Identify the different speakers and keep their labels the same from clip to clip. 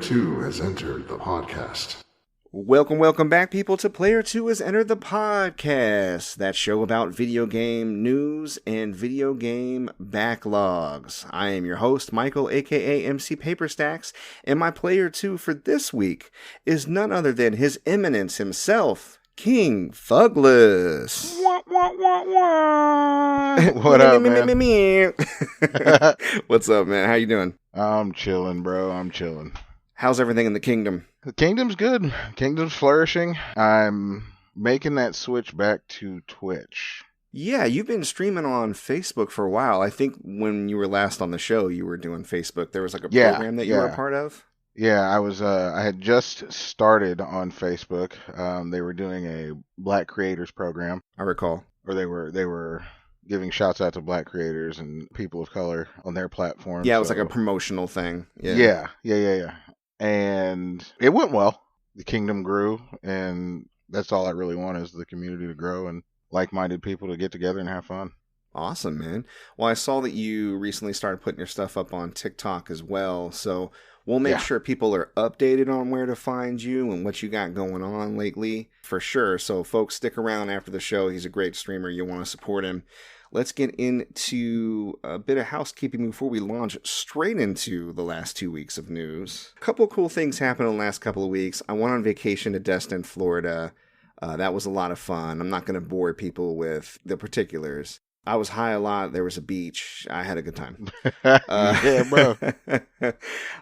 Speaker 1: 2 has entered the podcast.
Speaker 2: Welcome back, people, to Player 2 has entered the podcast. That show about video game news and video game backlogs. I am your host, Michael, aka MC Paperstacks, and my Player 2 for this week is none other than His Eminence himself, KingThuglas.
Speaker 3: What up, man?
Speaker 2: What's up, man? How you doing?
Speaker 3: I'm chilling, bro. I'm chilling.
Speaker 2: How's everything in the kingdom?
Speaker 3: The kingdom's good. Kingdom's flourishing. I'm making that switch back to Twitch.
Speaker 2: Yeah, you've been streaming on Facebook for a while. I think when you were last on the show, you were doing Facebook. There was like a program that you were a part of?
Speaker 3: Yeah, I was. I had just started on Facebook. They were doing a Black Creators program.
Speaker 2: I recall.
Speaker 3: Or they were giving shouts out to Black creators and people of color on their platform.
Speaker 2: Yeah, it was like a promotional thing.
Speaker 3: Yeah. And it went well. The kingdom grew, and that's all I really want is the community to grow and like-minded people to get together and have fun.
Speaker 2: Awesome, man. Well, I saw that you recently started putting your stuff up on TikTok as well, so we'll make sure people are updated on where to find you and what you got going on lately, for sure. So folks, stick around after the show. He's a great streamer. You'll want to support him. Let's get into a bit of housekeeping before we launch straight into the last 2 weeks of news. A couple of cool things happened in the last couple of weeks. I went on vacation to Destin, Florida. That was a lot of fun. I'm not going to bore people with the particulars. I was high a lot. There was a beach. I had a good time.
Speaker 3: Yeah, bro.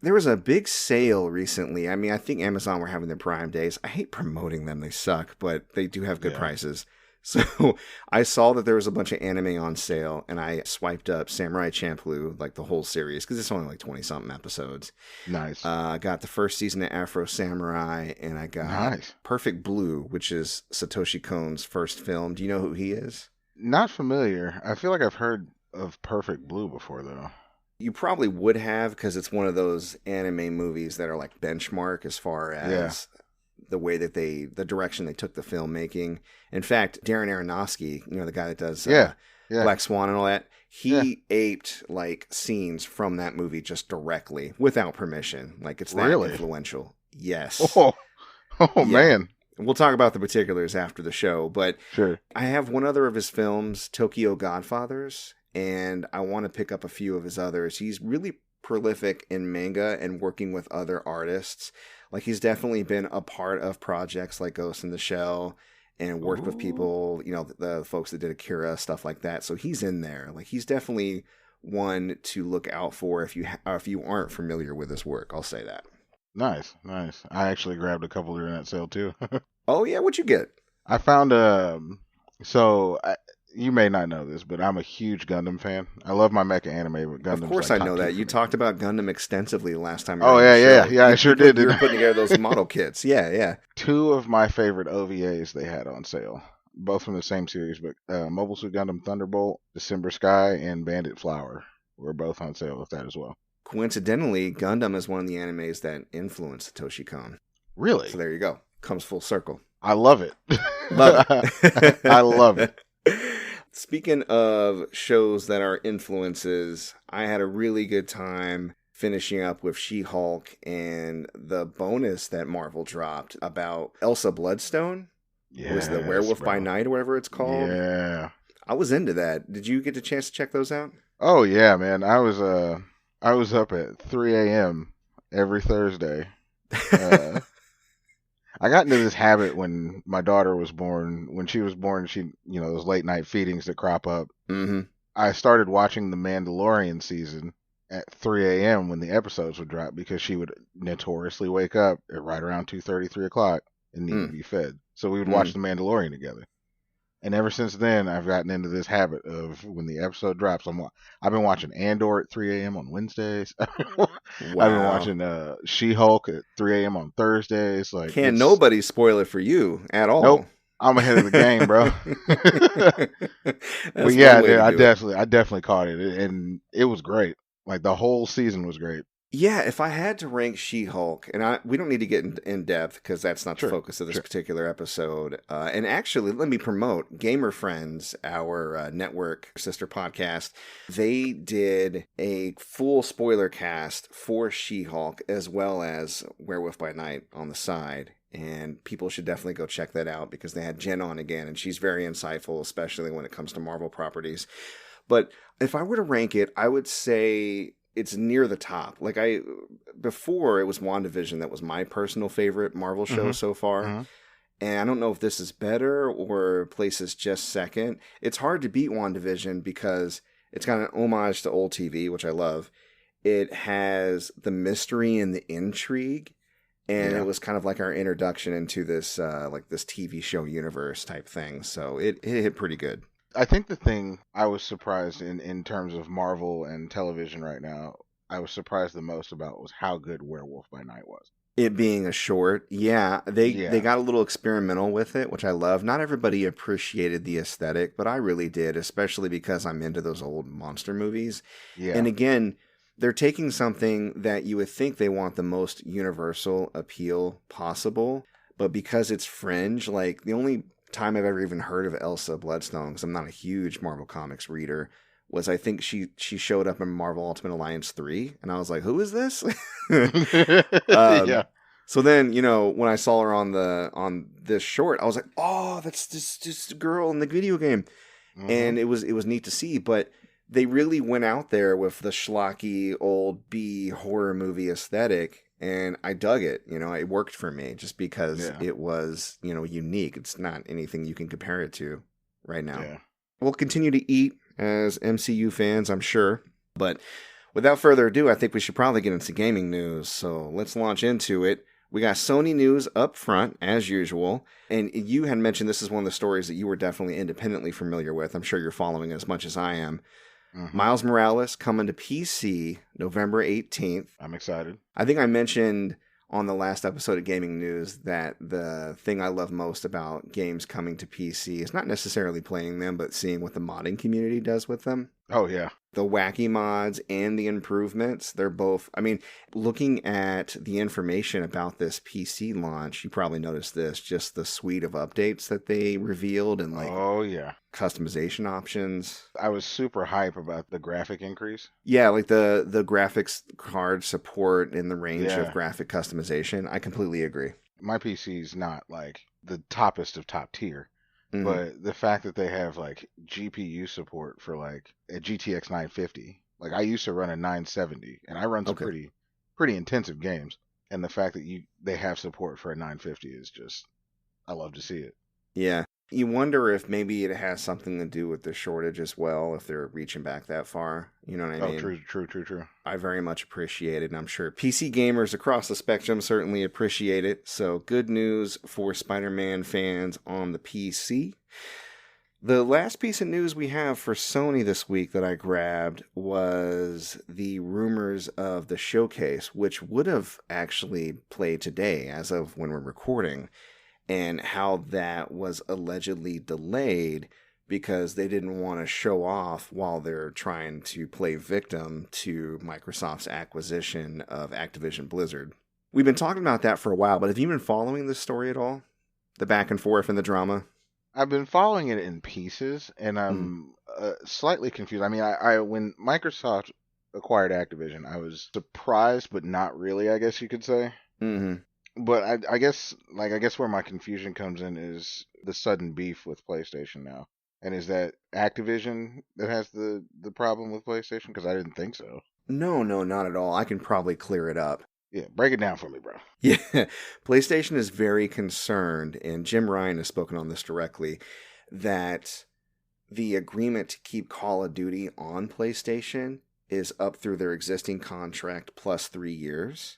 Speaker 2: There was a big sale recently. I mean, I think Amazon were having their Prime Days. I hate promoting them. They suck, but they do have good prices. So I saw that there was a bunch of anime on sale, and I swiped up Samurai Champloo, like the whole series, because it's only like 20-something episodes.
Speaker 3: Nice.
Speaker 2: I got the first season of Afro Samurai, and I got Perfect Blue, which is Satoshi Kon's first film. Do you know who he is?
Speaker 3: Not familiar. I feel like I've heard of Perfect Blue before, though.
Speaker 2: You probably would have, because it's one of those anime movies that are like benchmark as far as the way that the direction they took the filmmaking. In fact, Darren Aronofsky, the guy that does Black Swan and all that, he aped like scenes from that movie just directly without permission. Like it's that influential. Yes.
Speaker 3: Man.
Speaker 2: We'll talk about the particulars after the show, but
Speaker 3: sure.
Speaker 2: I have one other of his films, Tokyo Godfathers, and I want to pick up a few of his others. He's really prolific in manga and working with other artists. Like he's definitely been a part of projects like Ghost in the Shell and worked with people, the folks that did Akira, stuff like that. So he's in there. Like he's definitely one to look out for if you aren't familiar with his work. I'll say that.
Speaker 3: Nice. I actually grabbed a couple during that sale too.
Speaker 2: Oh yeah, what'd you get?
Speaker 3: I found you may not know this, but I'm a huge Gundam fan. I love my mecha anime, but Gundam.
Speaker 2: Of course, I know that. You talked about Gundam extensively the last time.
Speaker 3: Yeah, I sure did.
Speaker 2: You were putting together those model kits. Yeah.
Speaker 3: Two of my favorite OVAs they had on sale, both from the same series, but Mobile Suit Gundam Thunderbolt, December Sky, and Bandit Flower were both on sale with that as well.
Speaker 2: Coincidentally, Gundam is one of the animes that influenced Satoshi Kon.
Speaker 3: Really?
Speaker 2: So there you go. Comes full circle.
Speaker 3: I love it.
Speaker 2: Love it.
Speaker 3: I love it.
Speaker 2: Speaking of shows that are influences, I had a really good time finishing up with She-Hulk and the bonus that Marvel dropped about Elsa Bloodstone. It was the Werewolf by Night or whatever it's called.
Speaker 3: Yeah.
Speaker 2: I was into that. Did you get a chance to check those out?
Speaker 3: Oh, yeah, man. I was up at 3 a.m. every Thursday. I got into this habit when my daughter was born. When she was born, those late night feedings that crop up.
Speaker 2: Mm-hmm.
Speaker 3: I started watching the Mandalorian season at 3 a.m. when the episodes would drop because she would notoriously wake up at right around 2:30, 3 o'clock and need to be fed. So we would watch the Mandalorian together. And ever since then, I've gotten into this habit of when the episode drops, I've been watching Andor at 3 a.m. on Wednesdays.
Speaker 2: Wow.
Speaker 3: I've been watching She-Hulk at 3 a.m. on Thursdays.
Speaker 2: Can't nobody spoil it for you at all.
Speaker 3: Nope. I'm ahead of the game, bro. But yeah, dude, I definitely caught it, and it was great. Like the whole season was great.
Speaker 2: Yeah, if I had to rank She-Hulk, and we don't need to get in depth because that's not the focus of this particular episode. And actually, let me promote Gamer Friends, our network sister podcast. They did a full spoiler cast for She-Hulk as well as Werewolf by Night on the side. And people should definitely go check that out because they had Jen on again, and she's very insightful, especially when it comes to Marvel properties. But if I were to rank it, I would say it's near the top. Like before it was WandaVision that was my personal favorite Marvel show so far. And I don't know if this is better or places just second. It's hard to beat WandaVision because it's got an homage to old TV, which I love. It has the mystery and the intrigue. And it was kind of like our introduction into this this TV show universe type thing. So it hit pretty good.
Speaker 3: I think the thing I was surprised in terms of Marvel and television right now, I was surprised the most about was how good Werewolf by Night was.
Speaker 2: It being a short, they got a little experimental with it, which I love. Not everybody appreciated the aesthetic, but I really did, especially because I'm into those old monster movies. Yeah. And again, they're taking something that you would think they want the most universal appeal possible, but because it's fringe, like the only time I've ever even heard of Elsa Bloodstone, because I'm not a huge Marvel Comics reader, was I think she showed up in Marvel Ultimate Alliance 3, and I was like, who is this? So then, when I saw her on this short, I was like, oh, that's this girl in the video game. And it was neat to see, but they really went out there with the schlocky old B horror movie aesthetic. And I dug it. It worked for me just because it was, unique. It's not anything you can compare it to right now. Yeah. We'll continue to eat as MCU fans, I'm sure. But without further ado, I think we should probably get into gaming news. So let's launch into it. We got Sony news up front, as usual. And you had mentioned this is one of the stories that you were definitely independently familiar with. I'm sure you're following as much as I am. Miles Morales coming to PC November 18th.
Speaker 3: I'm excited.
Speaker 2: I think I mentioned on the last episode of Gaming News that the thing I love most about games coming to PC is not necessarily playing them, but seeing what the modding community does with them.
Speaker 3: Oh, yeah.
Speaker 2: The wacky mods and the improvements, they're both... I mean, looking at the information about this PC launch, you probably noticed this, just the suite of updates that they revealed and customization options.
Speaker 3: I was super hype about the graphic increase.
Speaker 2: Yeah, like the graphics card support and the range of graphic customization. I completely agree.
Speaker 3: My PC is not like the toppest of top tier. But the fact that they have like GPU support for like a GTX 950, like I used to run a 970 and I run some pretty intensive games. And the fact that they have support for a 950 is just, I love to see it.
Speaker 2: Yeah. You wonder if maybe it has something to do with the shortage as well, if they're reaching back that far. You know what I mean?
Speaker 3: Oh, true.
Speaker 2: I very much appreciate it, and I'm sure PC gamers across the spectrum certainly appreciate it. So good news for Spider-Man fans on the PC. The last piece of news we have for Sony this week that I grabbed was the rumors of the showcase, which would have actually played today as of when we're recording, and how that was allegedly delayed because they didn't want to show off while they're trying to play victim to Microsoft's acquisition of Activision Blizzard. We've been talking about that for a while, but have you been following this story at all? The back and forth and the drama?
Speaker 3: I've been following it in pieces, and I'm slightly confused. I mean, I when Microsoft acquired Activision, I was surprised, but not really, I guess you could say.
Speaker 2: Mm-hmm.
Speaker 3: But I guess where my confusion comes in is the sudden beef with PlayStation now. And is that Activision that has the problem with PlayStation? Because I didn't think so.
Speaker 2: No, not at all. I can probably clear it up.
Speaker 3: Yeah, break it down for me, bro.
Speaker 2: Yeah, PlayStation is very concerned, and Jim Ryan has spoken on this directly, that the agreement to keep Call of Duty on PlayStation is up through their existing contract plus 3 years.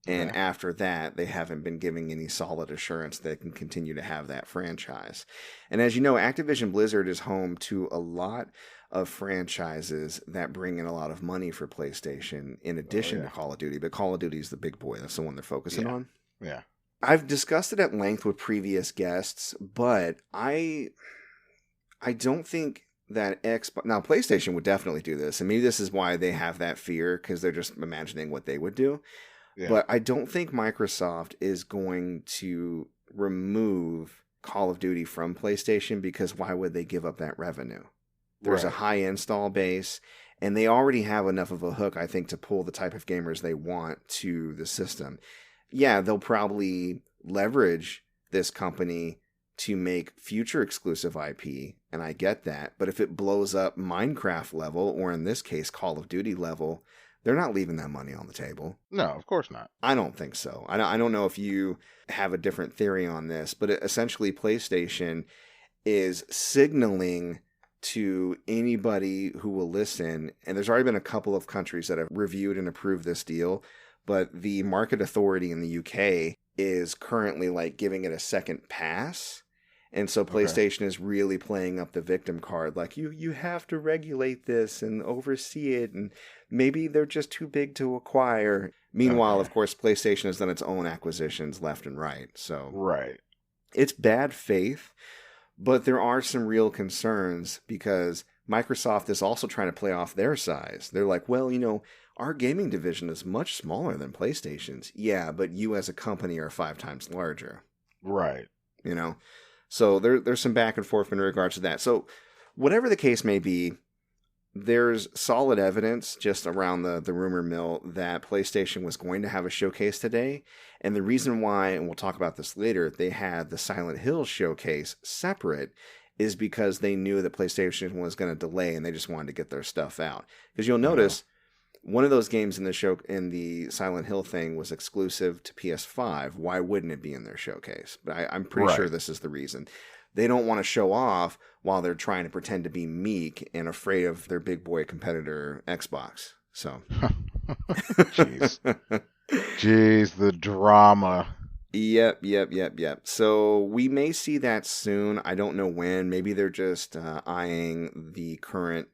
Speaker 2: And after that, they haven't been giving any solid assurance they can continue to have that franchise. And as you know, Activision Blizzard is home to a lot of franchises that bring in a lot of money for PlayStation in addition to Call of Duty. But Call of Duty is the big boy. That's the one they're focusing on.
Speaker 3: Yeah.
Speaker 2: I've discussed it at length with previous guests, but I don't think that now PlayStation would definitely do this, and maybe this is why they have that fear, because they're just imagining what they would do. Yeah. But I don't think Microsoft is going to remove Call of Duty from PlayStation, because why would they give up that revenue? There's a high install base, and they already have enough of a hook, I think, to pull the type of gamers they want to the system. Yeah, they'll probably leverage this company to make future exclusive IP, and I get that. But if it blows up Minecraft level, or in this case, Call of Duty level, they're not leaving that money on the table.
Speaker 3: No, of course not.
Speaker 2: I don't think so. I don't know if you have a different theory on this, but essentially PlayStation is signaling to anybody who will listen, and there's already been a couple of countries that have reviewed and approved this deal, but the market authority in the UK is currently like giving it a second pass. And so PlayStation is really playing up the victim card, like you have to regulate this and oversee it, and maybe they're just too big to acquire. Meanwhile, of course, PlayStation has done its own acquisitions left and right. So it's bad faith, but there are some real concerns, because Microsoft is also trying to play off their size. They're like, well, our gaming division is much smaller than PlayStation's. Yeah, but you as a company are 5 times larger.
Speaker 3: Right.
Speaker 2: So there's some back and forth in regards to that. So whatever the case may be, there's solid evidence just around the rumor mill that PlayStation was going to have a showcase today. And the reason why, and we'll talk about this later, they had the Silent Hill showcase separate is because they knew that PlayStation was going to delay, and they just wanted to get their stuff out. Because you'll notice one of those games in the Silent Hill thing was exclusive to PS5. Why wouldn't it be in their showcase? But I'm pretty sure this is the reason. They don't want to show off while they're trying to pretend to be meek and afraid of their big boy competitor, Xbox. So,
Speaker 3: jeez, the drama.
Speaker 2: Yep. So we may see that soon. I don't know when. Maybe they're just eyeing the current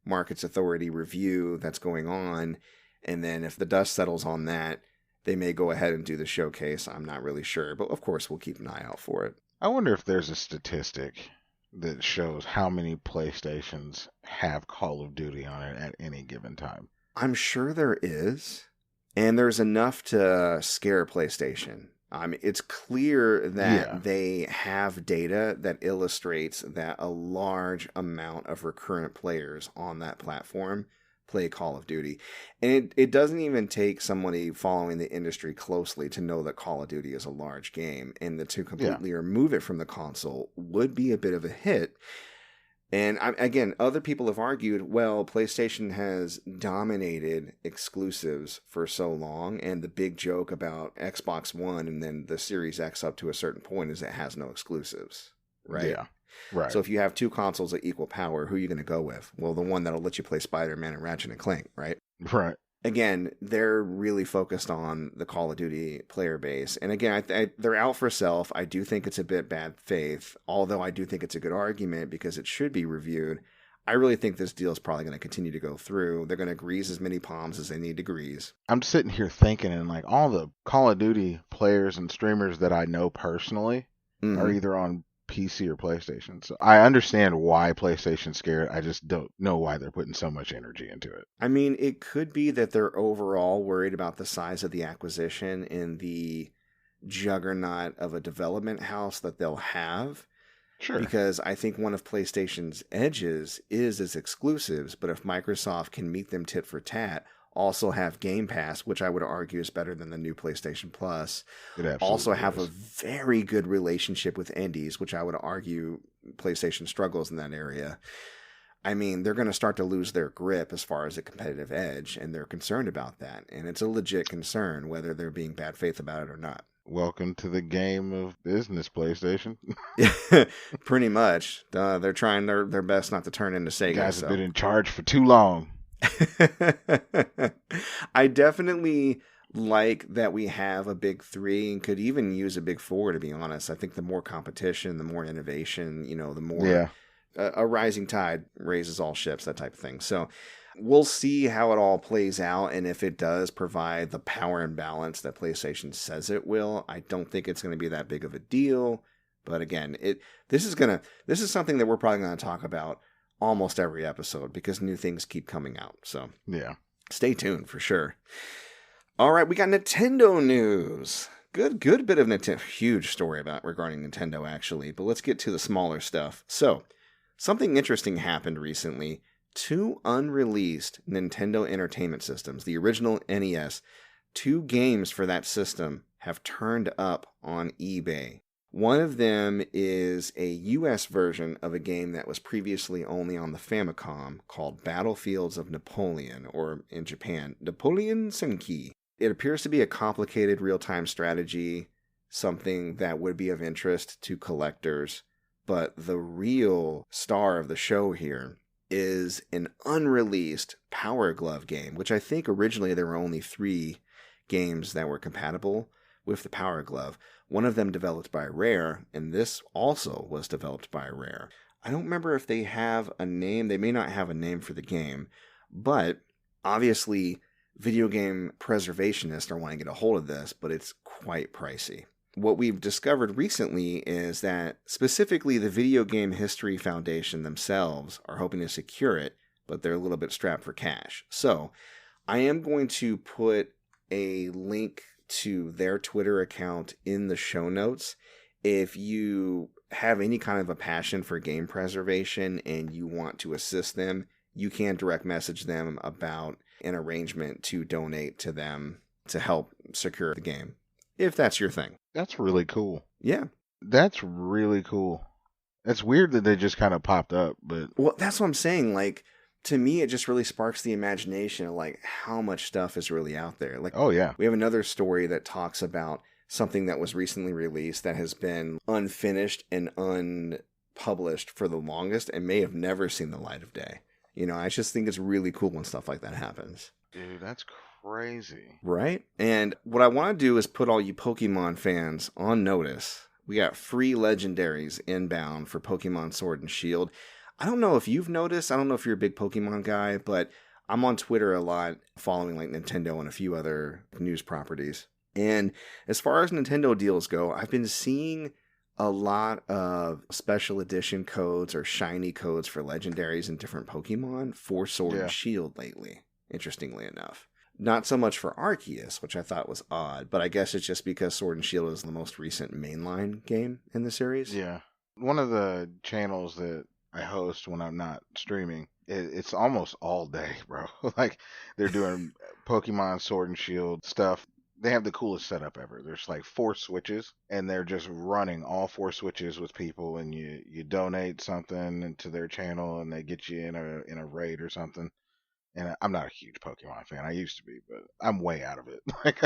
Speaker 2: markets authority review that's going on, and then if the dust settles on that, they may go ahead and do the showcase. I'm not really sure, but of course we'll keep an eye out for it.
Speaker 3: I wonder if there's a statistic that shows how many PlayStations have Call of Duty on it at any given time.
Speaker 2: I'm sure there is, and there's enough to scare PlayStation. It's clear that they have data that illustrates that a large amount of recurrent players on that platform play Call of Duty. And it doesn't even take somebody following the industry closely to know that Call of Duty is a large game, and to completely remove it from the console would be a bit of a hit. And again, other people have argued, well, PlayStation has dominated exclusives for so long, and the big joke about Xbox One and then the Series X up to a certain point is it has no exclusives, right?
Speaker 3: Yeah, right.
Speaker 2: So if you have two consoles at equal power, who are you going to go with? Well, the one that'll let you play Spider-Man and Ratchet and Clank, right?
Speaker 3: Right.
Speaker 2: Again, they're really focused on the Call of Duty player base. And again, they're out for self. I do think it's a bit bad faith, although I do think it's a good argument because it should be reviewed. I really think this deal is probably going to continue to go through. They're going to grease as many palms as they need to grease.
Speaker 3: I'm sitting here thinking, and like all the Call of Duty players and streamers that I know personally are either on PC or PlayStation. So I understand why PlayStation's scared. I just don't know why they're putting so much energy into it.
Speaker 2: I mean, it could be that they're overall worried about the size of the acquisition and the juggernaut of a development house that they'll have.
Speaker 3: Sure.
Speaker 2: Because I think one of PlayStation's edges is its exclusives, but if Microsoft can meet them tit for tat, also have Game Pass, which I would argue is better than the new PlayStation Plus. Also have a very good relationship with indies, which I would argue PlayStation struggles in that area. I mean, they're going to start to lose their grip as far as a competitive edge, and they're concerned about that. And it's a legit concern, whether they're being bad faith about it or not.
Speaker 3: Welcome to the game of business, PlayStation.
Speaker 2: Pretty much. They're trying their best not to turn into Sega.
Speaker 3: You guys have been in charge for too long.
Speaker 2: I definitely like that we have a big three and could even use a big four, to be honest. I think the more competition, the more innovation, the more a rising tide raises all ships, that type of thing. So we'll see how it all plays out, and if it does provide the power and balance that PlayStation says it will. I don't think it's going to be that big of a deal, but again, this is something that we're probably going to talk about almost every episode because new things keep coming out. So
Speaker 3: Yeah.
Speaker 2: stay tuned for sure. All right, we got Nintendo news. Good bit of Nintendo. Huge story regarding Nintendo, actually. But let's get to the smaller stuff. So, something interesting happened recently. 2 unreleased Nintendo Entertainment Systems, the original NES, 2 games for that system have turned up on eBay. One of them is a US version of a game that was previously only on the Famicom called Battlefields of Napoleon, or in Japan, Napoleon Senki. It appears to be a complicated real-time strategy, something that would be of interest to collectors, but the real star of the show here is an unreleased Power Glove game, which I think originally there were only 3 games that were compatible with the Power Glove. One of them developed by Rare, and this also was developed by Rare. I don't remember if they have a name. They may not have a name for the game, but obviously video game preservationists are wanting to get a hold of this, but it's quite pricey. What we've discovered recently is that specifically the Video Game History Foundation themselves are hoping to secure it, but they're a little bit strapped for cash. So I am going to put a link to their Twitter account in the show notes. If you have any kind of a passion for game preservation and you want to assist them, you can direct message them about an arrangement to donate to them to help secure the game, if that's your thing.
Speaker 3: That's really cool.
Speaker 2: Yeah.
Speaker 3: That's really cool. It's weird that they just kind of popped up, but...
Speaker 2: Well, that's what I'm saying. Like, to me, it just really sparks the imagination of, like, how much stuff is really out there. Like,
Speaker 3: oh, yeah.
Speaker 2: We have another story that talks about something that was recently released that has been unfinished and unpublished for the longest and may have never seen the light of day. You know, I just think it's really cool when stuff like that happens.
Speaker 3: Dude, that's crazy.
Speaker 2: Right? And what I want to do is put all you Pokemon fans on notice. We got free legendaries inbound for Pokemon Sword and Shield. I don't know if you've noticed. I don't know if you're a big Pokemon guy, but I'm on Twitter a lot following like Nintendo and a few other news properties. And as far as Nintendo deals go, I've been seeing a lot of special edition codes or shiny codes for legendaries and different Pokemon for Sword and Shield lately, interestingly enough. Not so much for Arceus, which I thought was odd, but I guess it's just because Sword and Shield is the most recent mainline game in the series.
Speaker 3: Yeah. One of the channels that I host when I'm not streaming, it's almost all day, bro. Like, they're doing Pokemon Sword and Shield stuff. They have the coolest setup ever. There's like 4 switches, and they're just running all 4 switches with people, and you donate something to their channel, and they get you in a raid or something. And I'm not a huge Pokemon fan. I used to be, but I'm way out of it. Like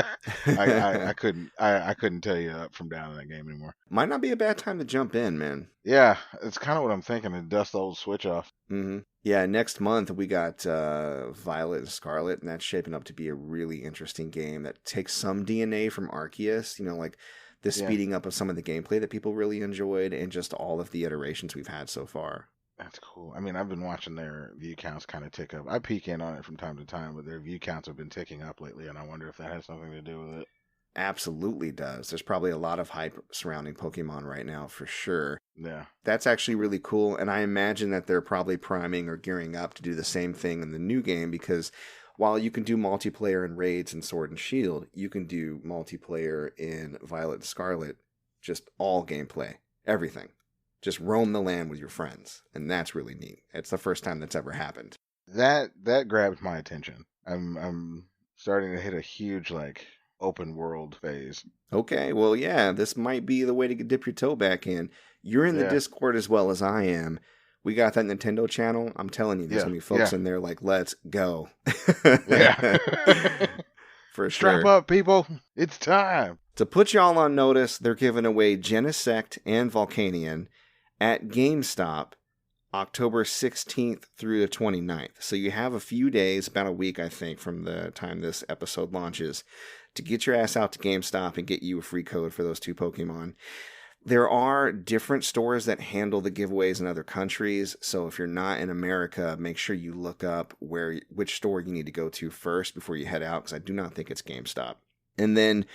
Speaker 3: I couldn't tell you up from down in that game anymore.
Speaker 2: Might not be a bad time to jump in, man.
Speaker 3: Yeah, it's kind of what I'm thinking, to dust the old Switch off.
Speaker 2: Mm-hmm. Yeah, next month we got Violet and Scarlet, and that's shaping up to be a really interesting game that takes some DNA from Arceus, you know, like the speeding up of some of the gameplay that people really enjoyed, and just all of the iterations we've had so far.
Speaker 3: That's cool. I mean, I've been watching their view counts kind of tick up. I peek in on it from time to time, but their view counts have been ticking up lately, and I wonder if that has something to do with it.
Speaker 2: Absolutely does. There's probably a lot of hype surrounding Pokemon right now, for sure.
Speaker 3: Yeah.
Speaker 2: That's actually really cool, and I imagine that they're probably priming or gearing up to do the same thing in the new game, because while you can do multiplayer in raids in Sword and Shield, you can do multiplayer in Violet and Scarlet, just all gameplay, everything. Just roam the land with your friends, and that's really neat. It's the first time that's ever happened.
Speaker 3: That grabbed my attention. I'm starting to hit a huge like open world phase.
Speaker 2: Okay, well, yeah, this might be the way to dip your toe back in. You're in the Discord as well as I am. We got that Nintendo channel. I'm telling you, there's gonna be folks in there like, let's go.
Speaker 3: Yeah.
Speaker 2: For sure.
Speaker 3: Strap up, people. It's time.
Speaker 2: To put y'all on notice, they're giving away Genesect and Volcanion at GameStop October 16th through the 29th. So you have a few days, about a week, I think, from the time this episode launches, to get your ass out to GameStop and get you a free code for those 2 Pokemon. There are different stores that handle the giveaways in other countries. So if you're not in America, make sure you look up which store you need to go to first before you head out, because I do not think it's GameStop. And then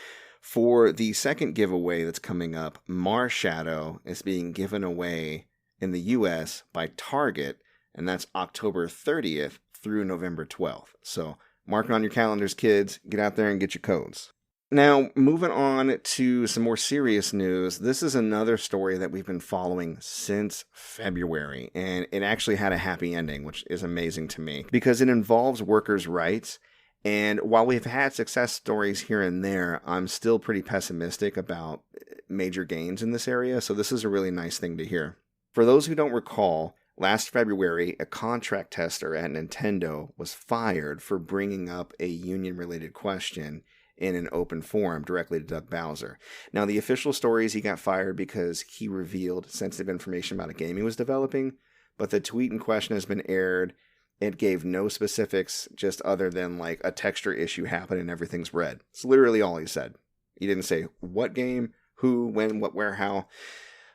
Speaker 2: for the second giveaway that's coming up, Marshadow is being given away in the U.S. by Target and that's October 30th through November 12th. So mark it on your calendars, kids. Get out there and get your codes. Now, moving on to some more serious news, this is another story that we've been following since February, and it actually had a happy ending, which is amazing to me, because it involves workers' rights, and while we've had success stories here and there, I'm still pretty pessimistic about major gains in this area, so this is a really nice thing to hear. For those who don't recall, last February, a contract tester at Nintendo was fired for bringing up a union-related question in an open forum directly to Doug Bowser. Now, the official story is he got fired because he revealed sensitive information about a game he was developing, but the tweet in question has been aired. It gave no specifics, just other than like a texture issue happened and everything's red. It's literally all he said. He didn't say what game, who, when, what, where, how.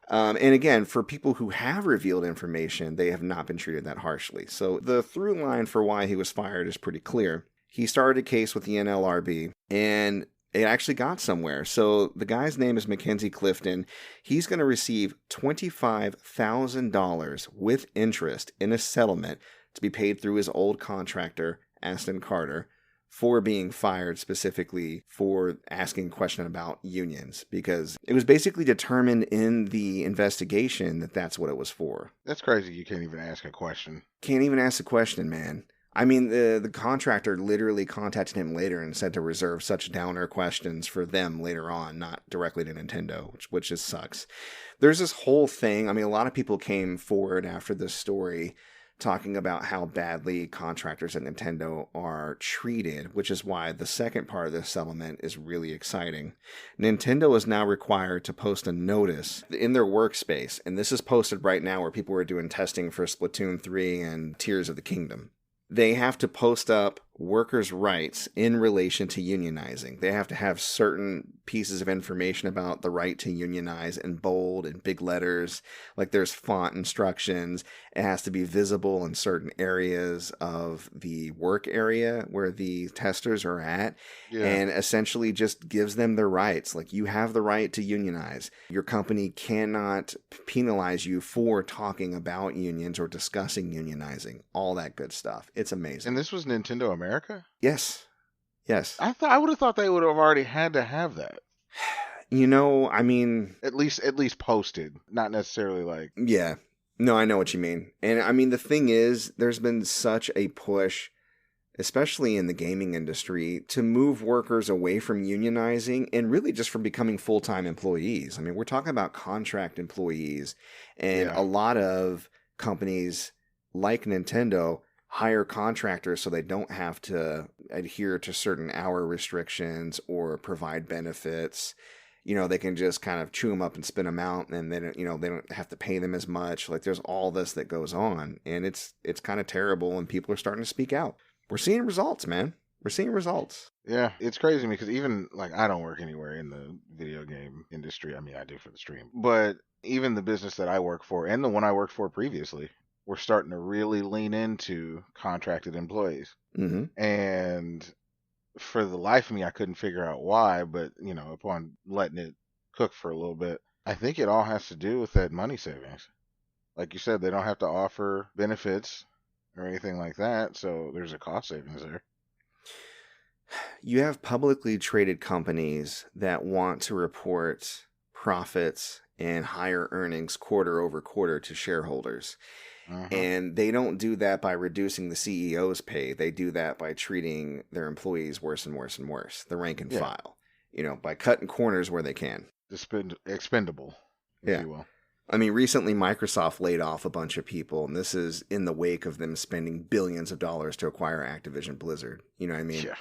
Speaker 2: And again, for people who have revealed information, they have not been treated that harshly. So the through line for why he was fired is pretty clear. He started a case with the NLRB, and it actually got somewhere. So the guy's name is Mackenzie Clifton. He's going to receive $25,000 with interest in a settlement to be paid through his old contractor, Aston Carter, for being fired specifically for asking a question about unions, because it was basically determined in the investigation that that's what it was for.
Speaker 3: That's crazy. You can't even ask a question.
Speaker 2: Can't even ask a question, man. I mean, the contractor literally contacted him later and said to reserve such downer questions for them later on, not directly to Nintendo, which just sucks. There's this whole thing. I mean, a lot of people came forward after this story talking about how badly contractors at Nintendo are treated, which is why the second part of this settlement is really exciting. Nintendo is now required to post a notice in their workspace, and this is posted right now where people are doing testing for Splatoon 3 and Tears of the Kingdom. They have to post up workers' rights in relation to unionizing. They have to have certain pieces of information about the right to unionize in bold and big letters. Like there's font instructions. It has to be visible in certain areas of the work area where the testers are at. Yeah. And essentially just gives them their rights. Like you have the right to unionize. Your company cannot penalize you for talking about unions or discussing unionizing. All that good stuff. It's amazing.
Speaker 3: And this was Nintendo America?
Speaker 2: Yes.
Speaker 3: I would have thought they would have already had to have that.
Speaker 2: You know, I mean,
Speaker 3: at least posted, not necessarily like.
Speaker 2: Yeah. No, I know what you mean. And I mean, the thing is, there's been such a push, especially in the gaming industry, to move workers away from unionizing and really just from becoming full-time employees. I mean, we're talking about contract employees, and a lot of companies like Nintendo hire contractors so they don't have to adhere to certain hour restrictions or provide benefits. You know, they can just kind of chew them up and spit them out, and they don't have to pay them as much. Like there's all this that goes on, and it's kind of terrible, and people are starting to speak out. We're seeing results, man. We're seeing results.
Speaker 3: Yeah, it's crazy because even like I don't work anywhere in the video game industry. I mean, I do for the stream, but even the business that I work for and the one I worked for previously, we're starting to really lean into contracted employees.
Speaker 2: Mm-hmm.
Speaker 3: And for the life of me, I couldn't figure out why, but, upon letting it cook for a little bit, I think it all has to do with that money savings. Like you said, they don't have to offer benefits or anything like that, so there's a cost savings there.
Speaker 2: You have publicly traded companies that want to report profits and higher earnings quarter over quarter to shareholders. Uh-huh. And they don't do that by reducing the CEO's pay. They do that by treating their employees worse and worse and worse, the rank and file, by cutting corners where they can.
Speaker 3: Expendable, if you will.
Speaker 2: I mean, recently Microsoft laid off a bunch of people, and this is in the wake of them spending billions of dollars to acquire Activision Blizzard. You know what I mean?
Speaker 3: Yeah.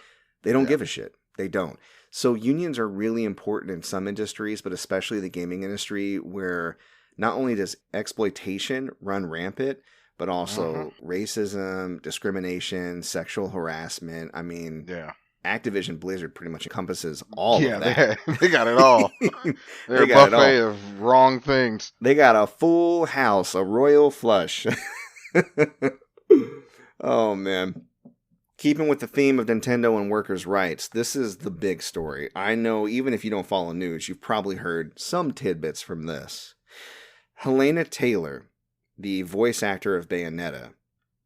Speaker 2: They don't give a shit. They don't. So unions are really important in some industries, but especially the gaming industry, where not only does exploitation run rampant, but also racism, discrimination, sexual harassment. I mean, Activision Blizzard pretty much encompasses all of that.
Speaker 3: They got it all. They're a buffet of wrong things.
Speaker 2: They got a full house, a royal flush. Oh, man. Keeping with the theme of Nintendo and workers' rights, this is the big story. I know even if you don't follow news, you've probably heard some tidbits from this. Helena Taylor, the voice actor of Bayonetta,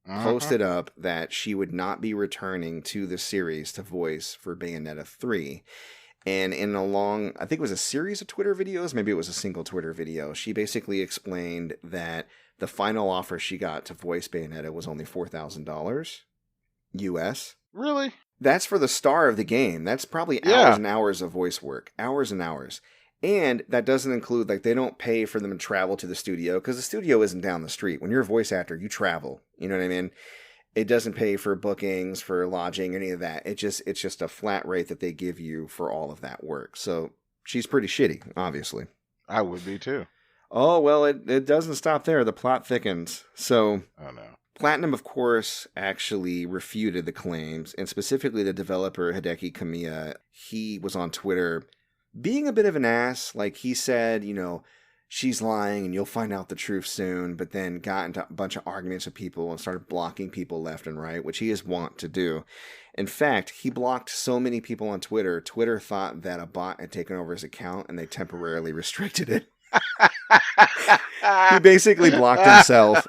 Speaker 2: posted up that she would not be returning to the series to voice for Bayonetta 3. And in a long, I think it was a series of Twitter videos, maybe it was a single Twitter video, she basically explained that the final offer she got to voice Bayonetta was only $4,000 US.
Speaker 3: Really?
Speaker 2: That's for the star of the game. That's probably hours and hours of voice work. Hours and hours. And that doesn't include, like, they don't pay for them to travel to the studio, because the studio isn't down the street. When you're a voice actor, you travel. You know what I mean? It doesn't pay for bookings, for lodging, any of that. It's just a flat rate that they give you for all of that work. So she's pretty shitty, obviously.
Speaker 3: I would be too.
Speaker 2: Oh, well, it doesn't stop there. The plot thickens. So
Speaker 3: Oh, no.
Speaker 2: Platinum, of course, actually refuted the claims, and specifically the developer, Hideki Kamiya. He was on Twitter being a bit of an ass. Like, he said, you know, she's lying and you'll find out the truth soon, but then got into a bunch of arguments with people and started blocking people left and right, which he is wont to do. In fact, he blocked so many people on Twitter, Twitter thought that a bot had taken over his account and they temporarily restricted it. He basically blocked himself.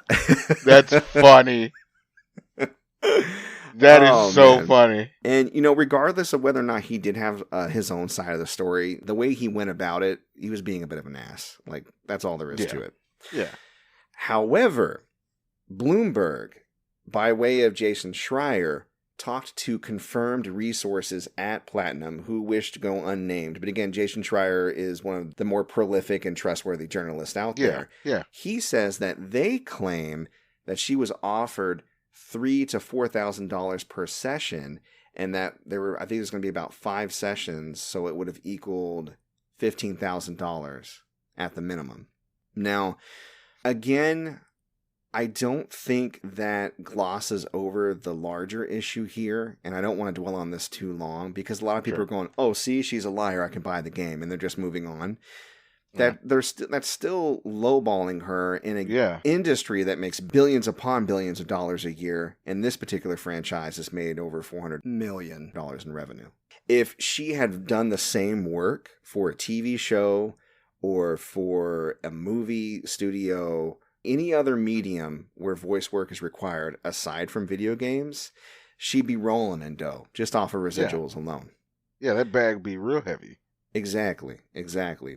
Speaker 3: That's funny. That is so funny.
Speaker 2: And, you know, regardless of whether or not he did have his own side of the story, the way he went about it, he was being a bit of an ass. Like, that's all there is to it.
Speaker 3: Yeah.
Speaker 2: However, Bloomberg, by way of Jason Schreier, talked to confirmed resources at Platinum who wished to go unnamed. But again, Jason Schreier is one of the more prolific and trustworthy journalists out there.
Speaker 3: Yeah.
Speaker 2: He says that they claim that she was offered $3,000 to $4,000 per session, and that there were, I think there's going to be about 5 sessions, so it would have equaled $15,000 at the minimum. Now, again, I don't think that glosses over the larger issue here, and I don't want to dwell on this too long, because a lot of people are going, oh, see, she's a liar, I can buy the game, and they're just moving on. That's still lowballing her in an industry that makes billions upon billions of dollars a year, and this particular franchise has made over $400 million in revenue. If she had done the same work for a TV show or for a movie studio, any other medium where voice work is required aside from video games, she'd be rolling in dough just off of residuals alone.
Speaker 3: Yeah, that bag would be real heavy.
Speaker 2: Exactly.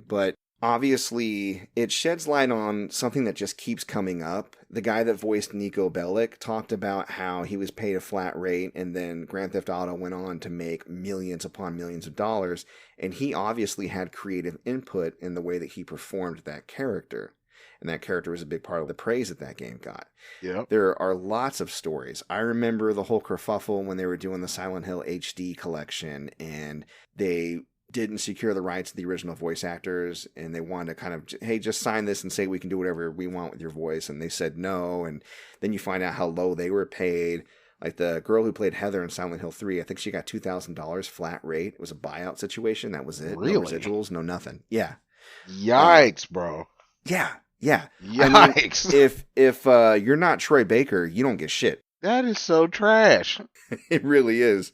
Speaker 2: But obviously, it sheds light on something that just keeps coming up. The guy that voiced Nico Bellic talked about how he was paid a flat rate, and then Grand Theft Auto went on to make millions upon millions of dollars, and he obviously had creative input in the way that he performed that character. And that character was a big part of the praise that game got.
Speaker 3: Yep.
Speaker 2: There are lots of stories. I remember the whole kerfuffle when they were doing the Silent Hill HD collection, and they didn't secure the rights to the original voice actors, and they wanted to kind of, hey, just sign this and say we can do whatever we want with your voice, and they said no, and then you find out how low they were paid. Like the girl who played Heather in Silent Hill 3, I think she got $2,000 flat rate. It was a buyout situation. That was it.
Speaker 3: Really?
Speaker 2: No residuals, no nothing. Yeah.
Speaker 3: Yikes, bro.
Speaker 2: Yeah.
Speaker 3: Yikes.
Speaker 2: I mean, if you're not Troy Baker, you don't get shit.
Speaker 3: That is so trash.
Speaker 2: It really is.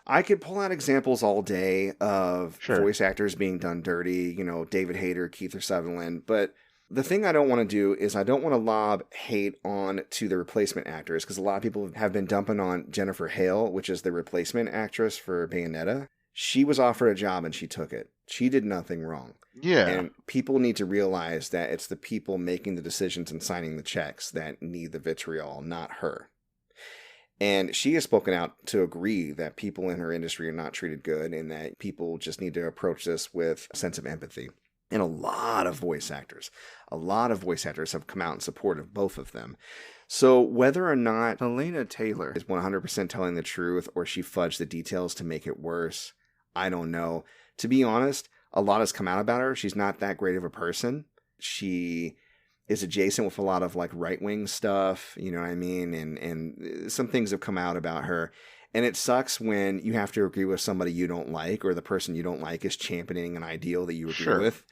Speaker 2: I could pull out examples all day of voice actors being done dirty, you know, David Hayter, Kiefer Sutherland, but the thing I don't want to do is I don't want to lob hate on to the replacement actors, because a lot of people have been dumping on Jennifer Hale, which is the replacement actress for Bayonetta. She was offered a job and she took it. She did nothing wrong.
Speaker 3: Yeah.
Speaker 2: And people need to realize that it's the people making the decisions and signing the checks that need the vitriol, not her. And she has spoken out to agree that people in her industry are not treated good, and that people just need to approach this with a sense of empathy. And a lot of voice actors have come out in support of both of them. So whether or not Helena Taylor is 100% telling the truth, or she fudged the details to make it worse, I don't know. To be honest, a lot has come out about her. She's not that great of a person. She is adjacent with a lot of like right-wing stuff, you know what I mean? And some things have come out about her. And it sucks when you have to agree with somebody you don't like, or the person you don't like is championing an ideal that you agree with.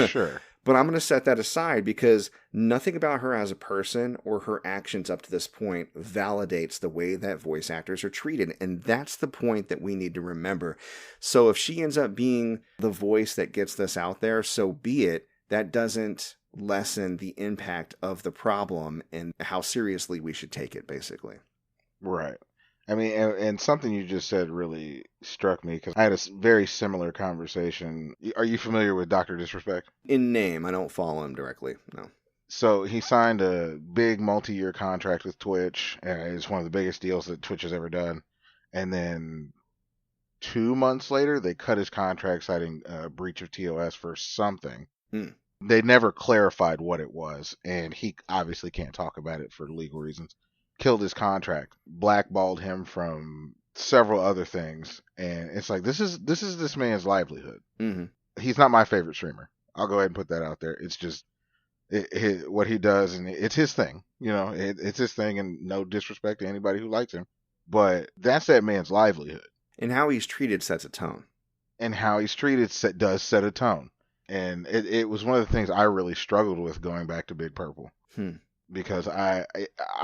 Speaker 3: Sure.
Speaker 2: But I'm going to set that aside, because nothing about her as a person or her actions up to this point validates the way that voice actors are treated. And that's the point that we need to remember. So if she ends up being the voice that gets this out there, so be it. That doesn't lessen the impact of the problem and how seriously we should take it, basically.
Speaker 3: Right. I mean, and something you just said really struck me because I had a very similar conversation. Are you familiar with Dr. Disrespect?
Speaker 2: In name, I don't follow him directly, no.
Speaker 3: So he signed a big multi-year contract with Twitch. It's one of the biggest deals that Twitch has ever done. And then 2 months later, they cut his contract citing breach of TOS for something. They never clarified what it was, and he obviously can't talk about it for legal reasons. Killed his contract, blackballed him from several other things, and it's like this is this man's livelihood. He's not my favorite streamer. I'll go ahead and put that out there. It's just what he does, and it's his thing. You know, it's his thing, and no disrespect to anybody who likes him, but that's that man's livelihood.
Speaker 2: And how he's treated sets a tone.
Speaker 3: And how he's treated does set a tone. And it was one of the things I really struggled with going back to Big Purple. Because I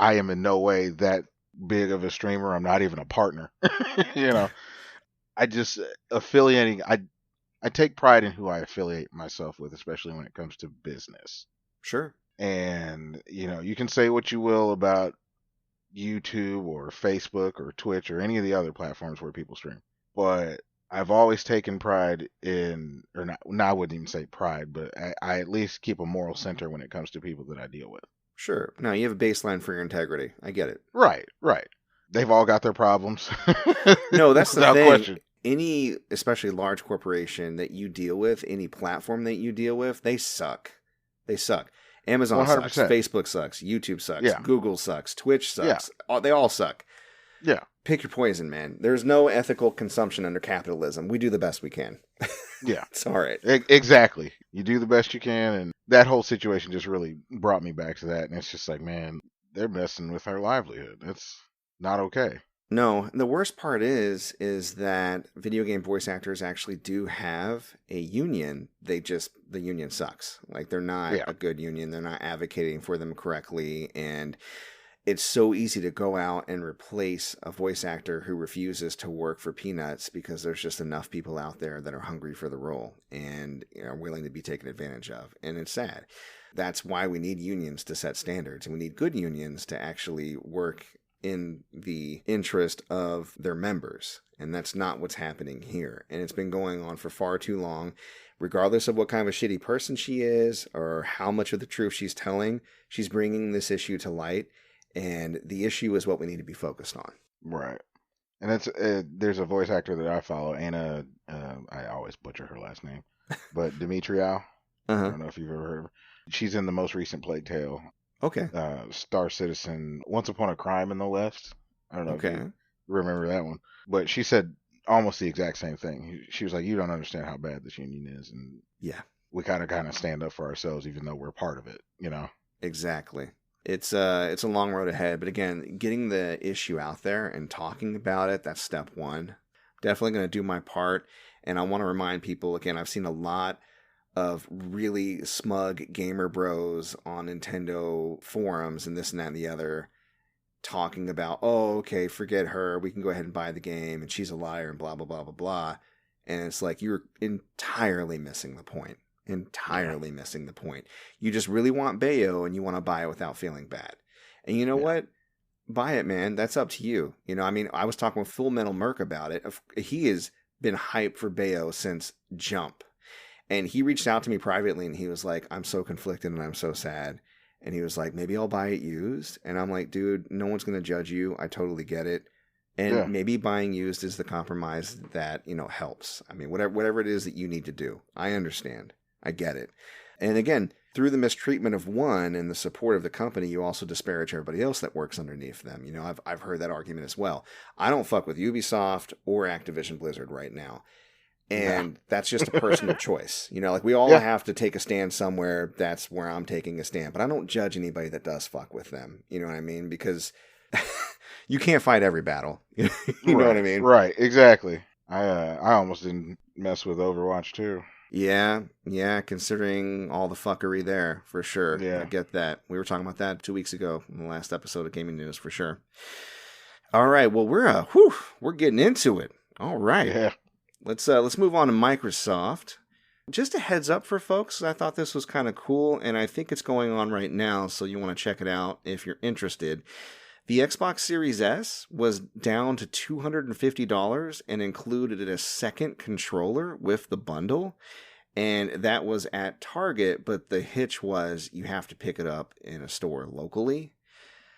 Speaker 3: am in no way that big of a streamer. I'm not even a partner. You know, I just affiliating. I take pride in who I affiliate myself with, especially when it comes to business.
Speaker 2: Sure.
Speaker 3: And, you know, you can say what you will about YouTube or Facebook or Twitch or any of the other platforms where people stream. But I've always taken pride in, or not, no, I wouldn't even say pride, but I at least keep a moral center when it comes to people that I deal with.
Speaker 2: Sure. No, you have a baseline for your integrity. I get it.
Speaker 3: Right. They've all got their problems.
Speaker 2: No, that's the thing.
Speaker 3: Question.
Speaker 2: Any, especially large corporation that you deal with, any platform that you deal with, they suck. Amazon 100%. Sucks. Facebook sucks. YouTube sucks.
Speaker 3: Yeah.
Speaker 2: Google sucks. Twitch sucks. Yeah. They all suck.
Speaker 3: Yeah.
Speaker 2: Pick your poison, man. There's no ethical consumption under capitalism. We do the best we can.
Speaker 3: Yeah.
Speaker 2: It's all right.
Speaker 3: Exactly. You do the best you can. And that whole situation just really brought me back to that. And it's just like, man, they're messing with our livelihood. That's not okay.
Speaker 2: No. The worst part is that video game voice actors actually do have a union. The union sucks. Like, they're not a good union. They're not advocating for them correctly. And it's so easy to go out and replace a voice actor who refuses to work for peanuts because there's just enough people out there that are hungry for the role and are willing to be taken advantage of. And it's sad. That's why we need unions to set standards. And we need good unions to actually work in the interest of their members. And that's not what's happening here. And it's been going on for far too long. Regardless of what kind of a shitty person she is or how much of the truth she's telling, she's bringing this issue to light. And the issue is what we need to be focused on.
Speaker 3: Right. And it's there's a voice actor that I follow, Anna, I always butcher her last name, but Dimitriou. I don't know if you've ever heard of her. She's in the most recent Plague Tale.
Speaker 2: Okay.
Speaker 3: Star Citizen, Once Upon a Crime in the West. I don't know if you remember that one. But she said almost the exact same thing. She was like, you don't understand how bad this union is. And
Speaker 2: yeah,
Speaker 3: we kind of stand up for ourselves, even though we're part of it, you know?
Speaker 2: Exactly. It's a long road ahead, but again, getting the issue out there and talking about it, that's step one. Definitely going to do my part, and I want to remind people, again, I've seen a lot of really smug gamer bros on Nintendo forums and this and that and the other talking about, oh, okay, forget her, we can go ahead and buy the game, and she's a liar, and blah, blah, blah, blah, blah. And it's like, you're entirely missing the point. Missing the point. You just really want Bayo and you want to buy it without feeling bad. And you know what? Buy it, man. That's up to you. You know, I mean, I was talking with Full Metal Merc about it. He has been hyped for Bayo since Jump. And he reached out to me privately and he was like, I'm so conflicted and I'm so sad. And he was like, maybe I'll buy it used. And I'm like, dude, no one's going to judge you. I totally get it. And maybe buying used is the compromise that, you know, helps. I mean, whatever it is that you need to do. I understand. I get it. And again, through the mistreatment of one and the support of the company, you also disparage everybody else that works underneath them. You know, I've heard that argument as well. I don't fuck with Ubisoft or Activision Blizzard right now. And that's just a personal choice. You know, like we all have to take a stand somewhere. That's where I'm taking a stand. But I don't judge anybody that does fuck with them. You know what I mean? Because you can't fight every battle. You know what I mean?
Speaker 3: Right, exactly. I almost didn't mess with Overwatch too.
Speaker 2: Yeah, considering all the fuckery there, for sure.
Speaker 3: Yeah.
Speaker 2: I get that. We were talking about that 2 weeks ago in the last episode of Gaming News, for sure. All right, well, we're getting into it. All right.
Speaker 3: Yeah.
Speaker 2: Let's move on to Microsoft. Just a heads up for folks, I thought this was kind of cool, and I think it's going on right now, so you want to check it out if you're interested. The Xbox Series S was down to $250 and included a second controller with the bundle. And that was at Target, but the hitch was you have to pick it up in a store locally.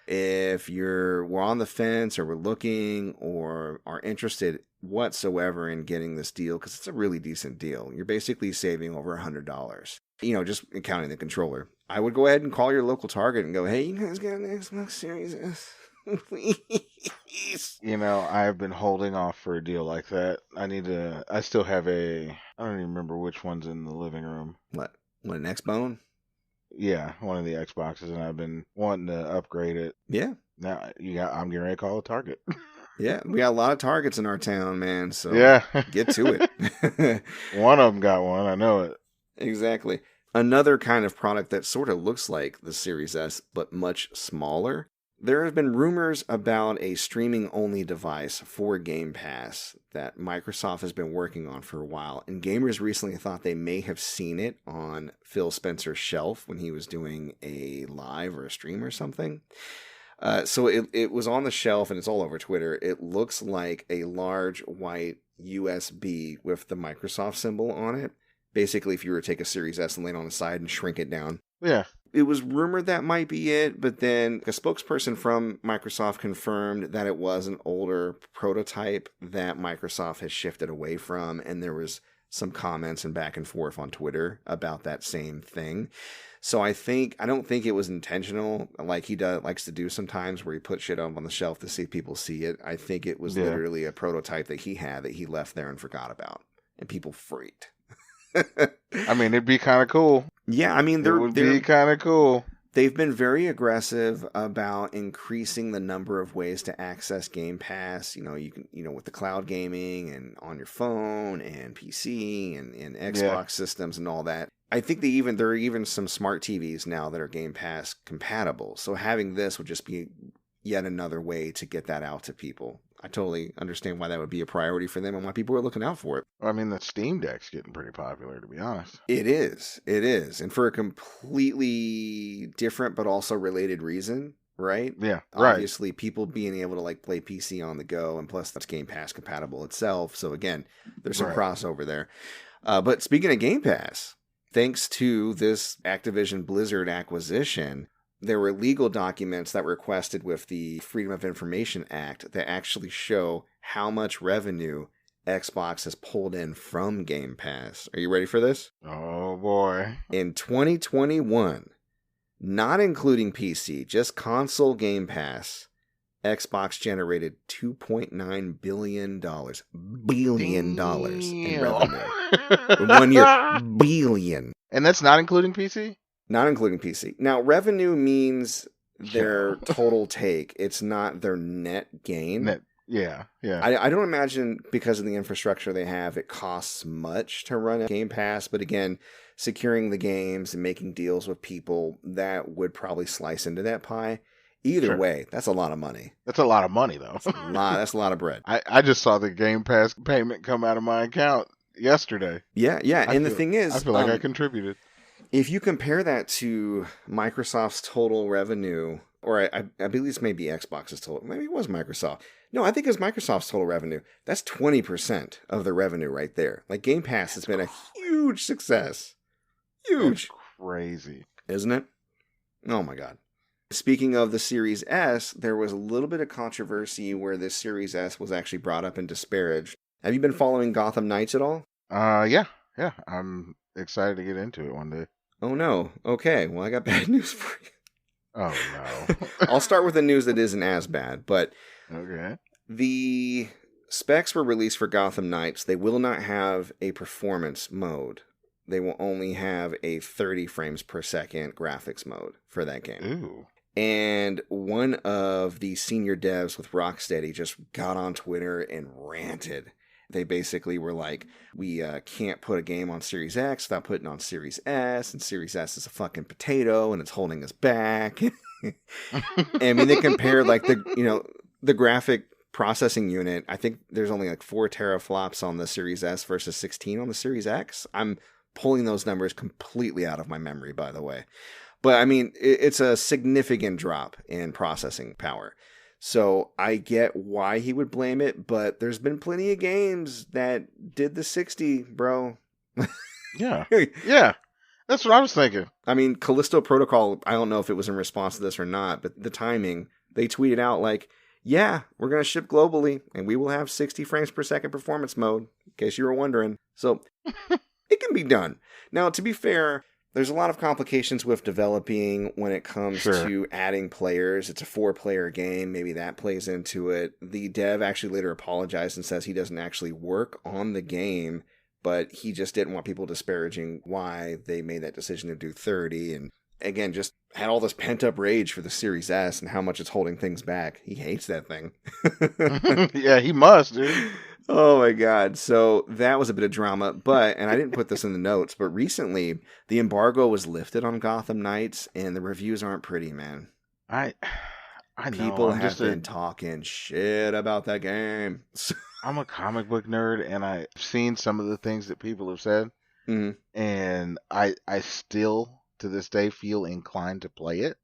Speaker 2: If we're on the fence or we're looking or are interested whatsoever in getting this deal, because it's a really decent deal, you're basically saving over $100. Just counting the controller. I would go ahead and call your local Target and go, hey, you guys got an Xbox Series S? Please.
Speaker 3: I've been holding off for a deal like that. I still have I don't even remember which one's in the living room.
Speaker 2: What, an Xbone?
Speaker 3: Yeah, one of the Xboxes, and I've been wanting to upgrade it.
Speaker 2: Yeah.
Speaker 3: Now I'm getting ready to call a Target.
Speaker 2: Yeah, we got a lot of Targets in our town, man, so
Speaker 3: yeah.
Speaker 2: Get to it.
Speaker 3: One of them got one, I know it.
Speaker 2: Exactly. Another kind of product that sort of looks like the Series S, but much smaller. There have been rumors about a streaming-only device for Game Pass that Microsoft has been working on for a while, and gamers recently thought they may have seen it on Phil Spencer's shelf when he was doing a live or a stream or something. So it was on the shelf, and it's all over Twitter. It looks like a large white USB with the Microsoft symbol on it. Basically, if you were to take a Series S and lay it on the side and shrink it down.
Speaker 3: Yeah.
Speaker 2: It was rumored that might be it, but then a spokesperson from Microsoft confirmed that it was an older prototype that Microsoft has shifted away from, and there was some comments and back and forth on Twitter about that same thing. So I don't think it was intentional, like he likes to do sometimes, where he puts shit up on the shelf to see if people see it. I think it was literally a prototype that he had that he left there and forgot about, and people freaked.
Speaker 3: I mean, it'd be kind of cool.
Speaker 2: Yeah, I mean,
Speaker 3: it would be kind of cool.
Speaker 2: They've been very aggressive about increasing the number of ways to access Game Pass. You can, with the cloud gaming and on your phone and PC and Xbox systems and all that. I think there are even some smart TVs now that are Game Pass compatible. So having this would just be yet another way to get that out to people. I totally understand why that would be a priority for them and why people are looking out for it.
Speaker 3: I mean, the Steam Deck's getting pretty popular, to be honest.
Speaker 2: It is. And for a completely different but also related reason, right?
Speaker 3: Yeah, right.
Speaker 2: Obviously, people being able to play PC on the go, and plus that's Game Pass compatible itself. So again, there's some crossover there. But speaking of Game Pass, thanks to this Activision Blizzard acquisition, there were legal documents that were requested with the Freedom of Information Act that actually show how much revenue Xbox has pulled in from Game Pass. Are you ready for this?
Speaker 3: Oh, boy.
Speaker 2: In 2021, not including PC, just console Game Pass, Xbox generated $2.9 billion. Billion in revenue. In 1 year, billion.
Speaker 3: And that's not including PC?
Speaker 2: Not including PC. Now, revenue means their total take. It's not their net gain.
Speaker 3: Yeah.
Speaker 2: I don't imagine, because of the infrastructure they have, it costs much to run a Game Pass. But again, securing the games and making deals with people, that would probably slice into that pie. Either way, that's a lot of money.
Speaker 3: That's a lot of money, though.
Speaker 2: That's a lot of bread.
Speaker 3: I just saw the Game Pass payment come out of my account yesterday.
Speaker 2: Yeah. The thing is,
Speaker 3: I feel like I contributed.
Speaker 2: If you compare that to Microsoft's total revenue, or I believe this may be Xbox's total, maybe it was Microsoft. No, I think it was Microsoft's total revenue. That's 20% of the revenue right there. Game Pass has been a huge success. Huge.
Speaker 3: That's crazy.
Speaker 2: Isn't it? Oh my God. Speaking of the Series S, there was a little bit of controversy where this Series S was actually brought up and disparaged. Have you been following Gotham Knights at all?
Speaker 3: Yeah. I'm excited to get into it one day.
Speaker 2: Oh no. Okay, well I got bad news for you.
Speaker 3: Oh no.
Speaker 2: I'll start with the news that isn't as bad, but
Speaker 3: okay.
Speaker 2: The specs were released for Gotham Knights. They will not have a performance mode. They will only have a 30 frames per second graphics mode for that game.
Speaker 3: Ooh.
Speaker 2: And one of the senior devs with Rocksteady just got on Twitter and ranted. They basically were like, we can't put a game on Series X without putting it on Series S, and Series S is a fucking potato, and it's holding us back. I mean, they compared the graphic processing unit. I think there's only 4 teraflops on the Series S versus 16 on the Series X. I'm pulling those numbers completely out of my memory, by the way. But I mean, it's a significant drop in processing power. So I get why he would blame it, but there's been plenty of games that did the 60, bro.
Speaker 3: Yeah. Yeah. That's what I was thinking.
Speaker 2: I mean, Callisto Protocol, I don't know if it was in response to this or not, but the timing, they tweeted out like, yeah, we're going to ship globally and we will have 60 frames per second performance mode, in case you were wondering. So it can be done. Now, to be fair, there's a lot of complications with developing when it comes to adding players. It's a 4-player game. Maybe that plays into it. The dev actually later apologized and says he doesn't actually work on the game, but he just didn't want people disparaging why they made that decision to do 30. And again, just had all this pent-up rage for the Series S and how much it's holding things back. He hates that thing.
Speaker 3: Yeah, he must, dude.
Speaker 2: Oh my God. So that was a bit of drama, and I didn't put this in the notes, but recently the embargo was lifted on Gotham Knights and the reviews aren't pretty, man.
Speaker 3: I know.
Speaker 2: People have been talking shit about that game.
Speaker 3: I'm a comic book nerd and I've seen some of the things that people have said.
Speaker 2: Mm-hmm.
Speaker 3: And I still, to this day, feel inclined to play it.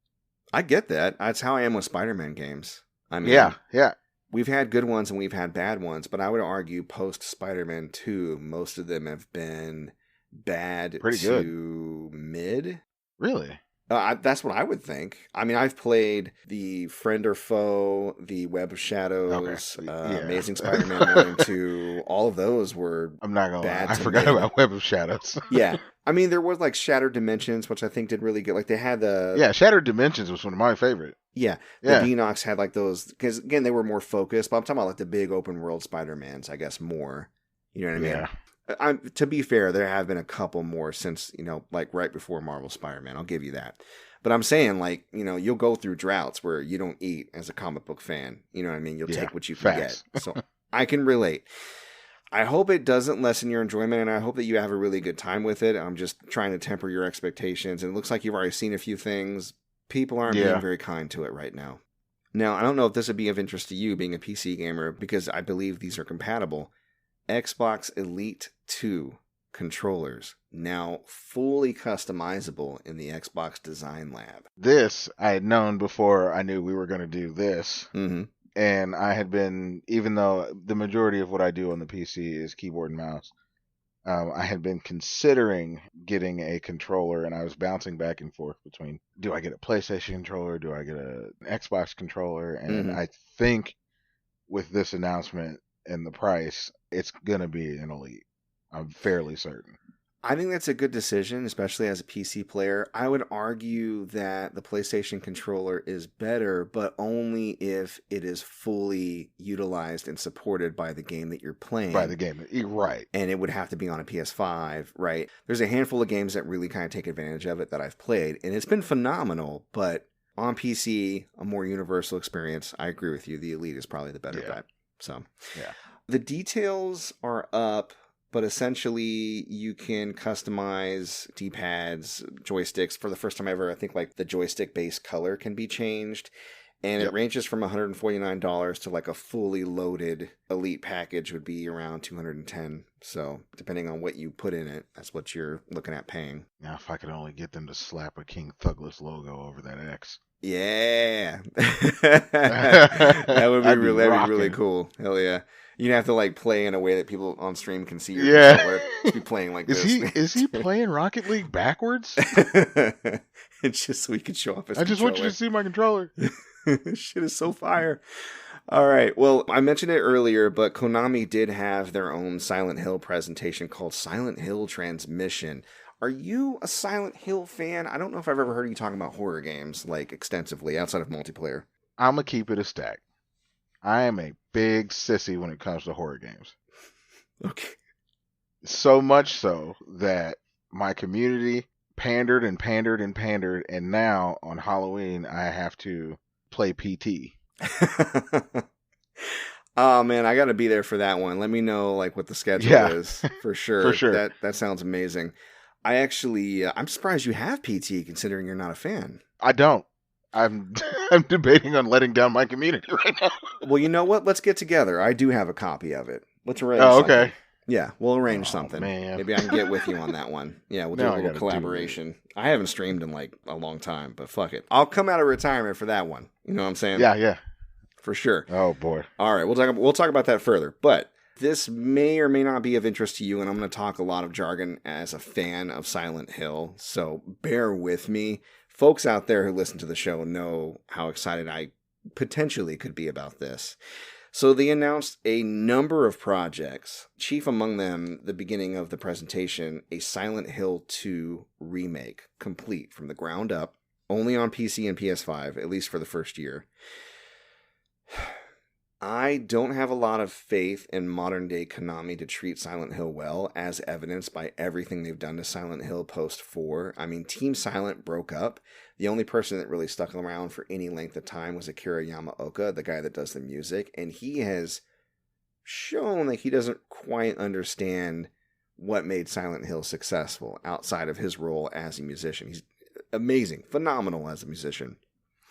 Speaker 2: I get that. That's how I am with Spider-Man games. I mean,
Speaker 3: yeah.
Speaker 2: We've had good ones and we've had bad ones, but I would argue post Spider-Man 2, most of them have been bad to mid.
Speaker 3: Really?
Speaker 2: That's what I would think. I mean, I've played the Friend or Foe, the Web of Shadows, Amazing Spider-Man 1 and 2. All of those were
Speaker 3: I'm not gonna
Speaker 2: bad.
Speaker 3: Lie. I forgot about Web of Shadows.
Speaker 2: Yeah. I mean, there was like Shattered Dimensions, which I think did really good. Like they had the...
Speaker 3: Yeah, Shattered Dimensions was one of my favorite.
Speaker 2: Yeah. The Denox had like those... Because again, they were more focused, but I'm talking about like the big open world Spider-Mans, I guess, more. You know what I mean?
Speaker 3: Yeah.
Speaker 2: To be fair, there have been a couple more since, like right before Marvel Spider-Man. I'll give you that. But I'm saying, like, you'll go through droughts where you don't eat as a comic book fan. You know what I mean? You'll take what you can get. So I can relate. I hope it doesn't lessen your enjoyment, and I hope that you have a really good time with it. I'm just trying to temper your expectations. And it looks like you've already seen a few things. People aren't being very kind to it right now. Now, I don't know if this would be of interest to you being a PC gamer, because I believe these are compatible. Xbox Elite 2 controllers, now fully customizable in the Xbox Design Lab.
Speaker 3: This I had known before I knew we were going to do this.
Speaker 2: Mm-hmm.
Speaker 3: And I had been, even though the majority of what I do on the PC is keyboard and mouse, I had been considering getting a controller, and I was bouncing back and forth between, do I get a PlayStation controller? Do I get an Xbox controller? And I think with this announcement and the price, it's going to be an Elite. I'm fairly certain.
Speaker 2: I think that's a good decision, especially as a PC player. I would argue that the PlayStation controller is better, but only if it is fully utilized and supported by the game that you're playing.
Speaker 3: By the game, right.
Speaker 2: And it would have to be on a PS5, right? There's a handful of games that really kind of take advantage of it that I've played, and it's been phenomenal, but on PC, a more universal experience. I agree with you. The Elite is probably the better bet. So, the details are up. But essentially, you can customize D-pads, joysticks. For the first time ever, I think like the joystick-based color can be changed. And it ranges from $149 to like a fully loaded Elite package would be around $210. So depending on what you put in it, that's what you're looking at paying.
Speaker 3: Now, if I could only get them to slap a KingThuglas logo over that X.
Speaker 2: Yeah. That would be really cool. Hell yeah. You'd have to like play in a way that people on stream can see your controller. Just be playing like this.
Speaker 3: Is he playing Rocket League backwards?
Speaker 2: It's just so he could show off his
Speaker 3: I just want you to see my controller.
Speaker 2: Shit is so fire. All right. Well, I mentioned it earlier, but Konami did have their own Silent Hill presentation called Silent Hill Transmission. Are you a Silent Hill fan? I don't know if I've ever heard you talking about horror games like extensively outside of multiplayer.
Speaker 3: I'm going to keep it a stack. I am a big sissy when it comes to horror games.
Speaker 2: Okay.
Speaker 3: So much so that my community pandered, and now on Halloween I have to play PT.
Speaker 2: Oh man, I got to be there for that one. Let me know like what the schedule is for sure.
Speaker 3: For sure.
Speaker 2: That sounds amazing. I actually I'm surprised you have PT considering you're not a fan.
Speaker 3: I don't. I'm debating on letting down my community right now.
Speaker 2: Well, you know what? Let's get together. I do have a copy of it. Let's arrange.
Speaker 3: Oh, okay.
Speaker 2: Yeah, we'll arrange
Speaker 3: Oh,
Speaker 2: something.
Speaker 3: man.
Speaker 2: Maybe I can get with you on that one. Yeah, we'll do
Speaker 3: Now
Speaker 2: a
Speaker 3: I
Speaker 2: little
Speaker 3: gotta
Speaker 2: collaboration. I haven't streamed in like a long time, but fuck it. I'll come out of retirement for that one. You know what I'm saying?
Speaker 3: Yeah.
Speaker 2: For sure.
Speaker 3: Oh, boy.
Speaker 2: All right, we'll talk about that further. But this may or may not be of interest to you, and I'm going to talk a lot of jargon as a fan of Silent Hill, so bear with me. Folks out there who listen to the show know how excited I potentially could be about this. So they announced a number of projects, chief among them, the beginning of the presentation, a Silent Hill 2 remake, complete from the ground up, only on PC and PS5, at least for the first year. I don't have a lot of faith in modern-day Konami to treat Silent Hill well, as evidenced by everything they've done to Silent Hill post 4. I mean, Team Silent broke up. The only person that really stuck around for any length of time was Akira Yamaoka, the guy that does the music, and he has shown that he doesn't quite understand what made Silent Hill successful outside of his role as a musician. He's amazing, phenomenal as a musician.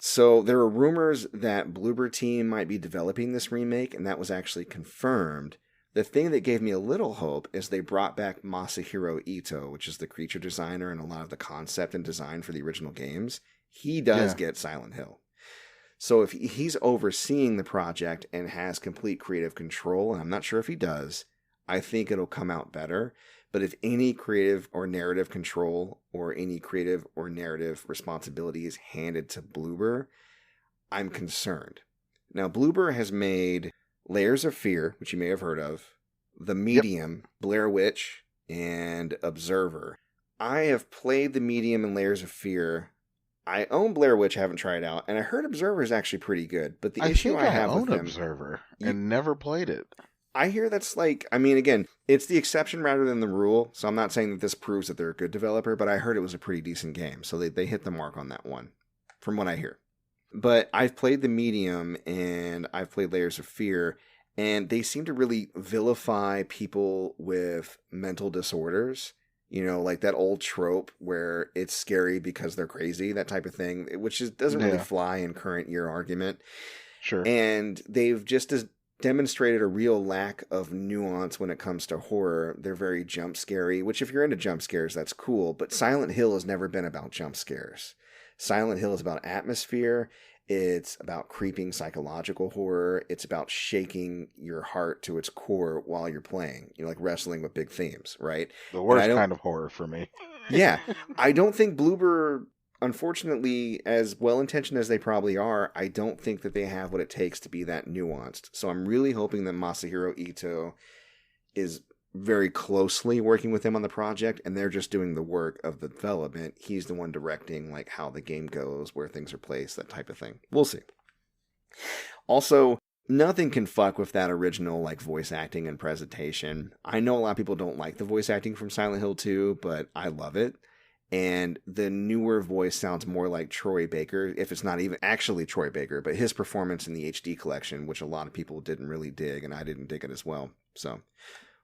Speaker 2: So there are rumors that Bloober Team might be developing this remake, and that was actually confirmed. The thing that gave me a little hope is they brought back Masahiro Ito, which is the creature designer and a lot of the concept and design for the original games. He does get Silent Hill. So if he's overseeing the project and has complete creative control, and I'm not sure if he does, I think it'll come out better. But if any creative or narrative control or any creative or narrative responsibility is handed to Bloober, I'm concerned. Now, Bloober has made Layers of Fear, which you may have heard of, The Medium, Blair Witch, and Observer. I have played The Medium and Layers of Fear. I own Blair Witch, haven't tried it out, and I heard Observer is actually pretty good. But the issue I have with them,
Speaker 3: Observer and never played it.
Speaker 2: I hear that's like, I mean, again, it's the exception rather than the rule, so I'm not saying that this proves that they're a good developer, but I heard it was a pretty decent game, so they hit the mark on that one, from what I hear. But I've played The Medium, and I've played Layers of Fear, and they seem to really vilify people with mental disorders, you know, like that old trope where it's scary because they're crazy, that type of thing, which doesn't really fly in current year argument.
Speaker 3: Sure.
Speaker 2: And they've just demonstrated a real lack of nuance when it comes to horror. They're very jump scary, which if you're into jump scares, that's cool. But Silent Hill has never been about jump scares. Silent Hill is about atmosphere. It's about creeping psychological horror. It's about shaking your heart to its core while you're playing. You know, like wrestling with big themes, right?
Speaker 3: The worst kind of horror for me.
Speaker 2: Yeah. I don't think Bloober, unfortunately, as well-intentioned as they probably are, I don't think that they have what it takes to be that nuanced. So I'm really hoping that Masahiro Ito is very closely working with them on the project, and they're just doing the work of the development. He's the one directing like how the game goes, where things are placed, that type of thing. We'll see. Also, nothing can fuck with that original like voice acting and presentation. I know a lot of people don't like the voice acting from Silent Hill 2, but I love it. And the newer voice sounds more like Troy Baker, if it's not even actually Troy Baker, but his performance in the HD collection, which a lot of people didn't really dig, and I didn't dig it as well. So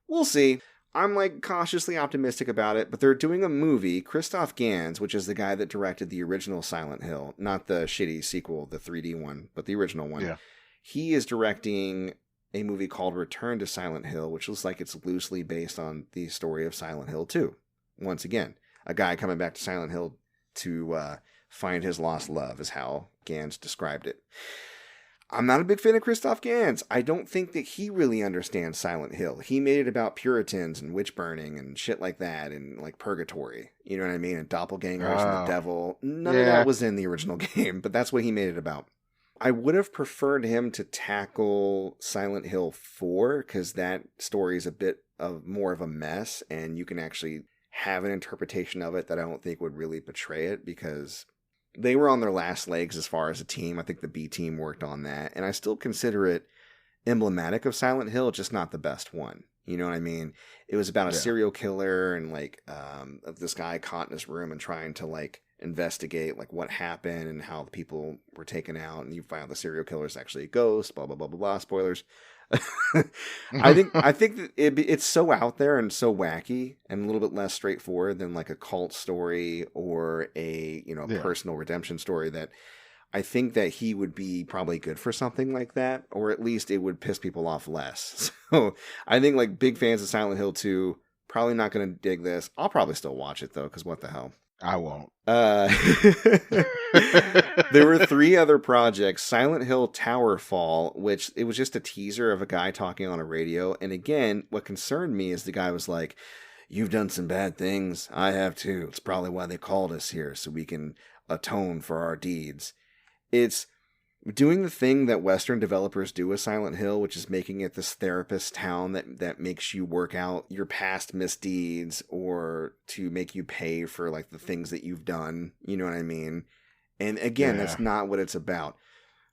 Speaker 2: we'll see. I'm like cautiously optimistic about it, but they're doing a movie. Christoph Gans, which is the guy that directed the original Silent Hill, not the shitty sequel, the 3D one, but the original one. Yeah. He is directing a movie called Return to Silent Hill, which looks like it's loosely based on the story of Silent Hill 2. Once again, a guy coming back to Silent Hill to find his lost love is how Gans described it. I'm not a big fan of Christoph Gans. I don't think that he really understands Silent Hill. He made it about Puritans and witch burning and shit like that and like purgatory. You know what I mean? And doppelgangers and the devil. None of that was in the original game, but that's what he made it about. I would have preferred him to tackle Silent Hill 4 because that story is a bit of more of a mess, and you can actually have an interpretation of it that I don't think would really betray it, because they were on their last legs as far as a team. I think the B team worked on that, and I still consider it emblematic of Silent Hill, just not the best one. You know what I mean? It was about a serial killer and like this guy caught in his room and trying to like investigate like what happened and how the people were taken out, and you find out the serial killer is actually a ghost. Blah blah blah blah blah. Spoilers. I think that it's so out there and so wacky and a little bit less straightforward than like a cult story or a personal redemption story, that I think that he would be probably good for something like that, or at least it would piss people off less. So I think like big fans of Silent Hill 2, probably not going to dig this. I'll probably still watch it though, because what the hell.
Speaker 3: I won't.
Speaker 2: There were 3 other projects. Silent Hill Tower Fall, which it was just a teaser of a guy talking on a radio. And again, what concerned me is the guy was like, "You've done some bad things. I have too. It's probably why they called us here, so we can atone for our deeds." It's doing the thing that Western developers do with Silent Hill, which is making it this therapist town that makes you work out your past misdeeds or to make you pay for like the things that you've done. You know what I mean? And again, that's not what it's about.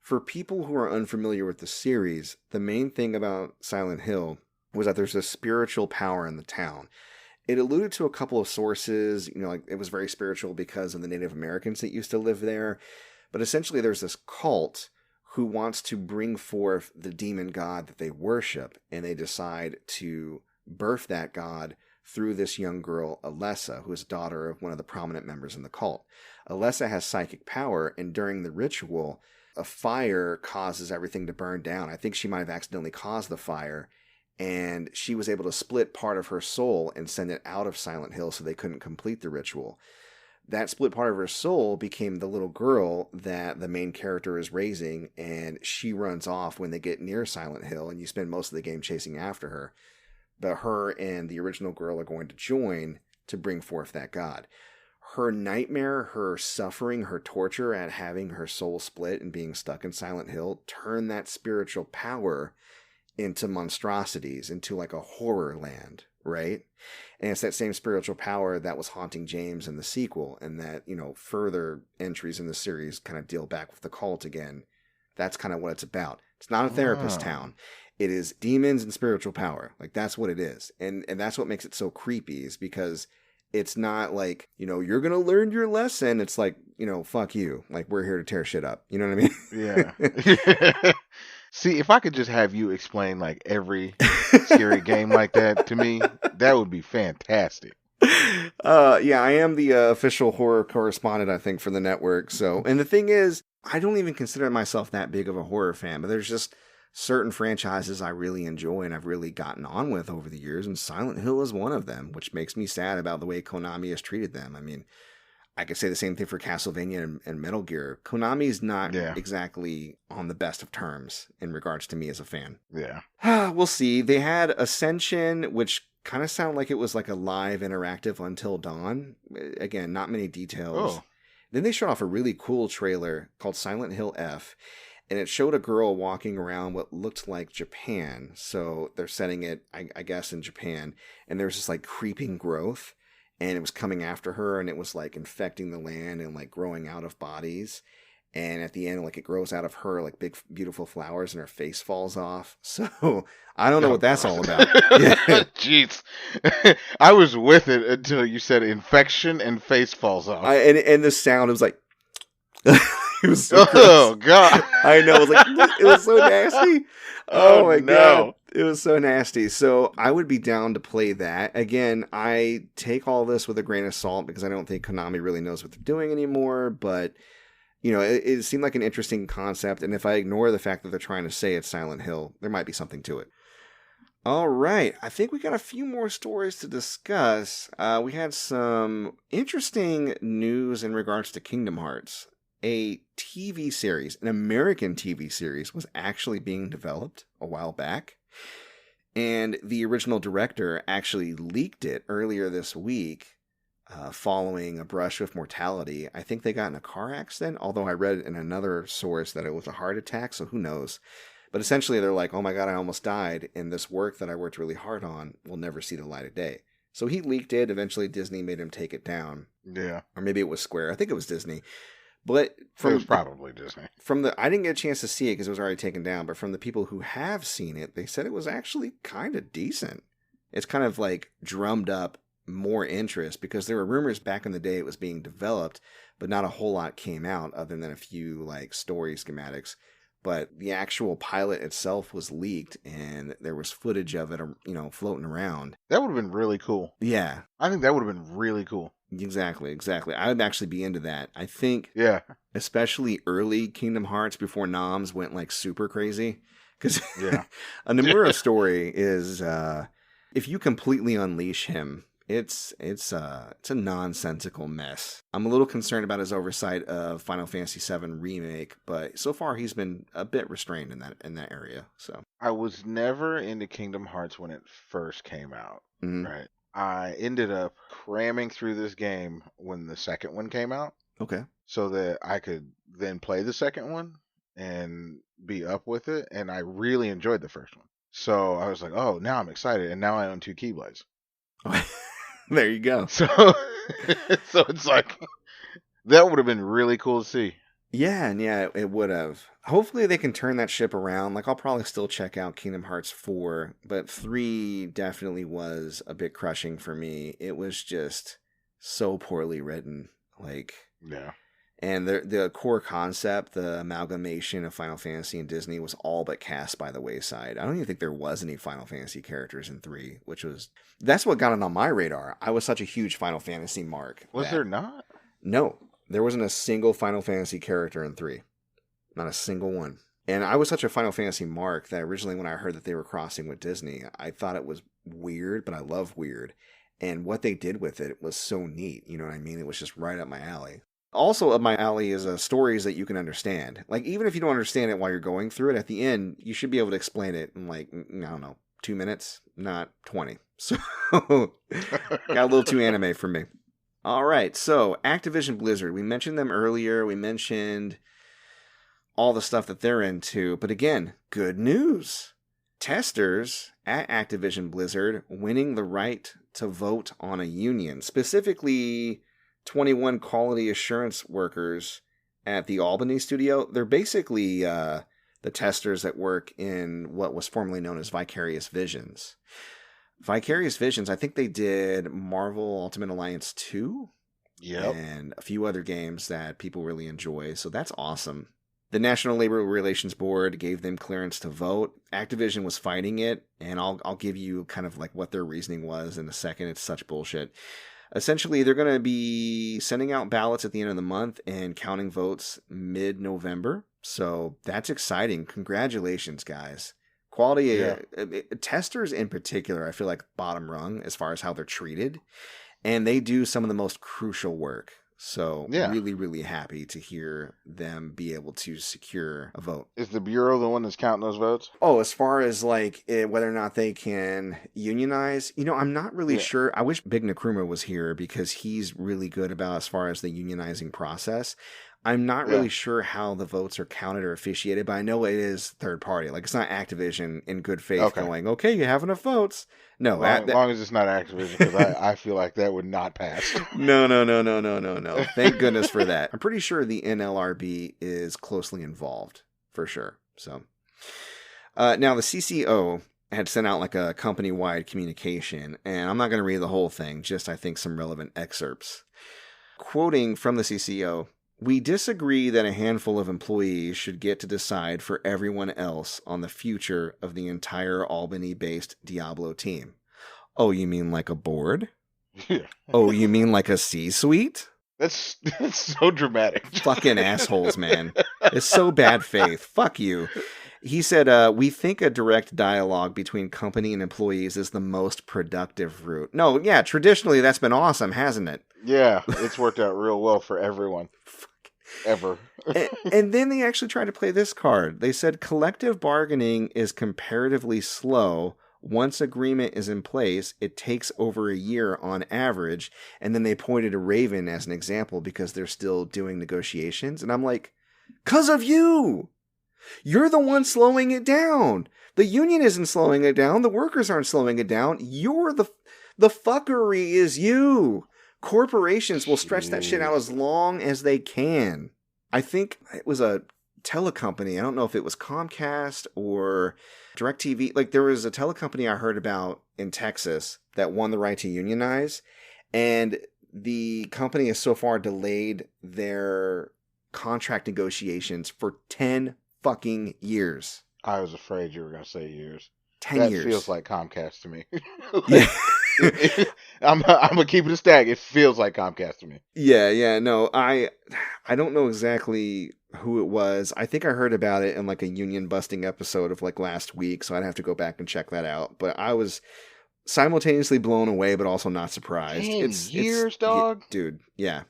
Speaker 2: For people who are unfamiliar with the series, the main thing about Silent Hill was that there's a spiritual power in the town. It alluded to a couple of sources, like it was very spiritual because of the Native Americans that used to live there. But essentially there's this cult who wants to bring forth the demon god that they worship, and they decide to birth that god through this young girl, Alessa, who is daughter of one of the prominent members in the cult. Alessa has psychic power, and during the ritual, a fire causes everything to burn down. I think she might have accidentally caused the fire, and she was able to split part of her soul and send it out of Silent Hill so they couldn't complete the ritual. That split part of her soul became the little girl that the main character is raising, and she runs off when they get near Silent Hill, and you spend most of the game chasing after her. But her and the original girl are going to join to bring forth that god. Her nightmare, her suffering, her torture at having her soul split and being stuck in Silent Hill turned that spiritual power into monstrosities, into like a horror land, right? And it's that same spiritual power that was haunting James in the sequel, and that, further entries in the series kind of deal back with the cult again. That's kind of what it's about. It's not a therapist town. It is demons and spiritual power. Like, that's what it is. And that's what makes it so creepy, is because it's not like, you're going to learn your lesson. It's like, fuck you. Like, we're here to tear shit up. You know what I mean?
Speaker 3: Yeah. See, if I could just have you explain like every scary game like that to me, that would be fantastic.
Speaker 2: Yeah, I am the official horror correspondent, I think, for the network. So, and the thing is, I don't even consider myself that big of a horror fan, but there's just certain franchises I really enjoy and I've really gotten on with over the years, and Silent Hill is one of them, which makes me sad about the way Konami has treated them. I mean, I could say the same thing for Castlevania and Metal Gear. Konami's not exactly on the best of terms in regards to me as a fan.
Speaker 3: Yeah.
Speaker 2: We'll see. They had Ascension, which kind of sounded like it was like a live interactive Until Dawn. Again, not many details. Oh. Then they showed off a really cool trailer called Silent Hill F, and it showed a girl walking around what looked like Japan. So they're setting it, I guess, in Japan, and there's this like creeping growth. And it was coming after her, and it was like infecting the land and like growing out of bodies. And at the end, like it grows out of her like big, beautiful flowers, and her face falls off. So I don't know what that's all about.
Speaker 3: Jeez. I was with it until you said infection and face falls off.
Speaker 2: And the sound, it was like, it was so gross.
Speaker 3: Oh, God.
Speaker 2: I know. It was like, it was so nasty. Oh my God. It was so nasty. So I would be down to play that. Again, I take all this with a grain of salt because I don't think Konami really knows what they're doing anymore. But, it seemed like an interesting concept. And if I ignore the fact that they're trying to say it's Silent Hill, there might be something to it. All right. I think we got a few more stories to discuss. We had some interesting news in regards to Kingdom Hearts. A TV series, an American TV series, was actually being developed a while back. And the original director actually leaked it earlier this week following a brush with mortality. I think they got in a car accident, although I read in another source that it was a heart attack, so who knows. But essentially they're like, oh my God, I almost died, and this work that I worked really hard on will never see the light of day. So he leaked it. Eventually Disney made him take it down.
Speaker 3: Yeah.
Speaker 2: Or maybe it was Square. I think it was Disney. But
Speaker 3: it was probably Disney.
Speaker 2: I didn't get a chance to see it because it was already taken down, but from the people who have seen it, they said it was actually kind of decent. It's kind of like drummed up more interest because there were rumors back in the day it was being developed, but not a whole lot came out other than a few like story schematics. But the actual pilot itself was leaked, and there was footage of it, floating around.
Speaker 3: That would have been really cool.
Speaker 2: Yeah.
Speaker 3: I think that would have been really cool.
Speaker 2: Exactly. I would actually be into that. I think,
Speaker 3: Yeah.
Speaker 2: especially early Kingdom Hearts before Noms went like super crazy. Because
Speaker 3: Yeah.
Speaker 2: a Nomura story is, if you completely unleash him, it's a nonsensical mess. I'm a little concerned about his oversight of Final Fantasy VII Remake, but so far he's been a bit restrained in that area. So
Speaker 3: I was never into Kingdom Hearts when it first came out.
Speaker 2: Mhm.
Speaker 3: Right. I ended up cramming through this game when the second one came out
Speaker 2: Okay.
Speaker 3: so that I could then play the second one and be up with it. And I really enjoyed the first one. So I was like, oh, now I'm excited. And now I own 2 Keyblades.
Speaker 2: There you go.
Speaker 3: So, so it's like, that would have been really cool to see.
Speaker 2: Yeah, and yeah, it would have. Hopefully they can turn that ship around. Like, I'll probably still check out Kingdom Hearts 4, but 3 definitely was a bit crushing for me. It was just so poorly written. Like,
Speaker 3: Yeah.
Speaker 2: and the core concept, the amalgamation of Final Fantasy and Disney was all but cast by the wayside. I don't even think there was any Final Fantasy characters in 3, that's what got it on my radar. I was such a huge Final Fantasy mark.
Speaker 3: Was there not?
Speaker 2: No, there wasn't a single Final Fantasy character in 3. Not a single one. And I was such a Final Fantasy mark that originally when I heard that they were crossing with Disney, I thought it was weird, but I love weird. And what they did with it was so neat. You know what I mean? It was just right up my alley. Also up my alley is stories that you can understand. Like, even if you don't understand it while you're going through it, at the end, you should be able to explain it in, like, I don't know, 2 minutes, not 20. So, got a little too anime for me. All right, so Activision Blizzard, we mentioned them earlier. We mentioned all the stuff that they're into. But again, good news. Testers at Activision Blizzard winning the right to vote on a union, specifically 21 quality assurance workers at the Albany studio. They're basically the testers that work in what was formerly known as Vicarious Visions. Vicarious Visions, I think they did Marvel Ultimate Alliance 2.
Speaker 3: Yep.
Speaker 2: And a few other games that people really enjoy. So that's awesome. The National Labor Relations Board gave them clearance to vote. Activision was fighting it, and I'll give you kind of like what their reasoning was in a second. It's such bullshit. Essentially, they're going to be sending out ballots at the end of the month and counting votes mid-November. So that's exciting. Congratulations, guys. Quality testers in particular, I feel like bottom rung as far as how they're treated. And they do some of the most crucial work. So really, really happy to hear them be able to secure a vote.
Speaker 3: Is the Bureau the one that's counting those votes?
Speaker 2: Oh, as far as like whether or not they can unionize, I'm not really sure. I wish Big Nkrumah was here because he's really good about as far as the unionizing process. I'm not really sure how the votes are counted or officiated, but I know it is third party. Like, it's not Activision in good faith going, okay, you have enough votes. No.
Speaker 3: As long as it's not Activision, because I feel like that would not pass.
Speaker 2: No. Thank goodness for that. I'm pretty sure the NLRB is closely involved, for sure. So, now the CCO had sent out like a company-wide communication, and I'm not going to read the whole thing, just I think some relevant excerpts. Quoting from the CCO, "We disagree that a handful of employees should get to decide for everyone else on the future of the entire Albany-based Diablo team." Oh, you mean like a board?
Speaker 3: Yeah.
Speaker 2: Oh, you mean like a C-suite?
Speaker 3: That's so dramatic.
Speaker 2: Fucking assholes, man. It's so bad faith. Fuck you. He said, "We think a direct dialogue between company and employees is the most productive route." No, yeah, traditionally that's been awesome, hasn't it?
Speaker 3: Yeah, it's worked out real well for everyone. Ever.
Speaker 2: and then they actually tried to play this card. They said collective bargaining is comparatively slow. Once agreement is in place, it takes over a year on average. And then they pointed to Raven as an example because they're still doing negotiations. And I'm like, 'cause of you! You're the one slowing it down. The union isn't slowing it down. The workers aren't slowing it down. You're the fuckery is you. Corporations will stretch that shit out as long as they can. I think it was a telecompany. I don't know if it was Comcast or DirecTV. Like, there was a telecompany I heard about in Texas that won the right to unionize. And the company has so far delayed their contract negotiations for 10 fucking years.
Speaker 3: I was afraid you were going to say years.
Speaker 2: 10 years.
Speaker 3: That feels like Comcast to me.
Speaker 2: Yeah.
Speaker 3: I'm gonna keep it a stack. It feels like Comcast to me.
Speaker 2: Yeah, no, I don't know exactly who it was. I think I heard about it in like a union busting episode of like last week, so I'd have to go back and check that out. But I was simultaneously blown away, but also not surprised.
Speaker 3: 10 years, dog?
Speaker 2: Dude, yeah.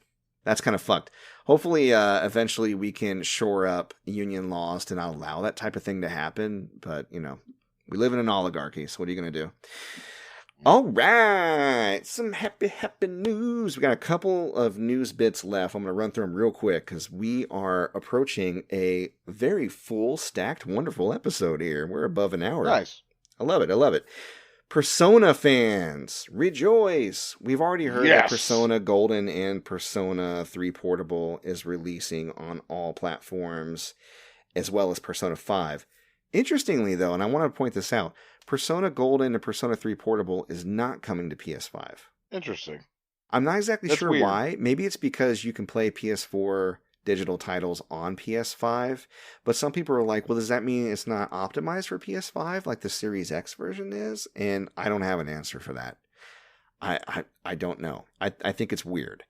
Speaker 2: That's kind of fucked. Hopefully, eventually we can shore up union laws to not allow that type of thing to happen. But, you know, we live in an oligarchy, so what are you going to do? All right, some happy news. We got a couple of news bits left. I'm going to run through them real quick because we are approaching a very full, stacked, wonderful episode here. We're above an hour.
Speaker 3: Nice.
Speaker 2: I love it. Persona fans, rejoice! We've already heard that Persona Golden and Persona 3 Portable is releasing on all platforms, as well as Persona 5. Interestingly, though, and I want to point this out, Persona Golden and Persona 3 Portable is not coming to PS5.
Speaker 3: Interesting.
Speaker 2: I'm not exactly
Speaker 3: That's
Speaker 2: sure
Speaker 3: weird.
Speaker 2: why. Maybe it's because you can play PS4 digital titles on PS5, but some people are like, well, does that mean it's not optimized for PS5 like the Series X version is? And I don't have an answer for that. I don't know. I think it's weird.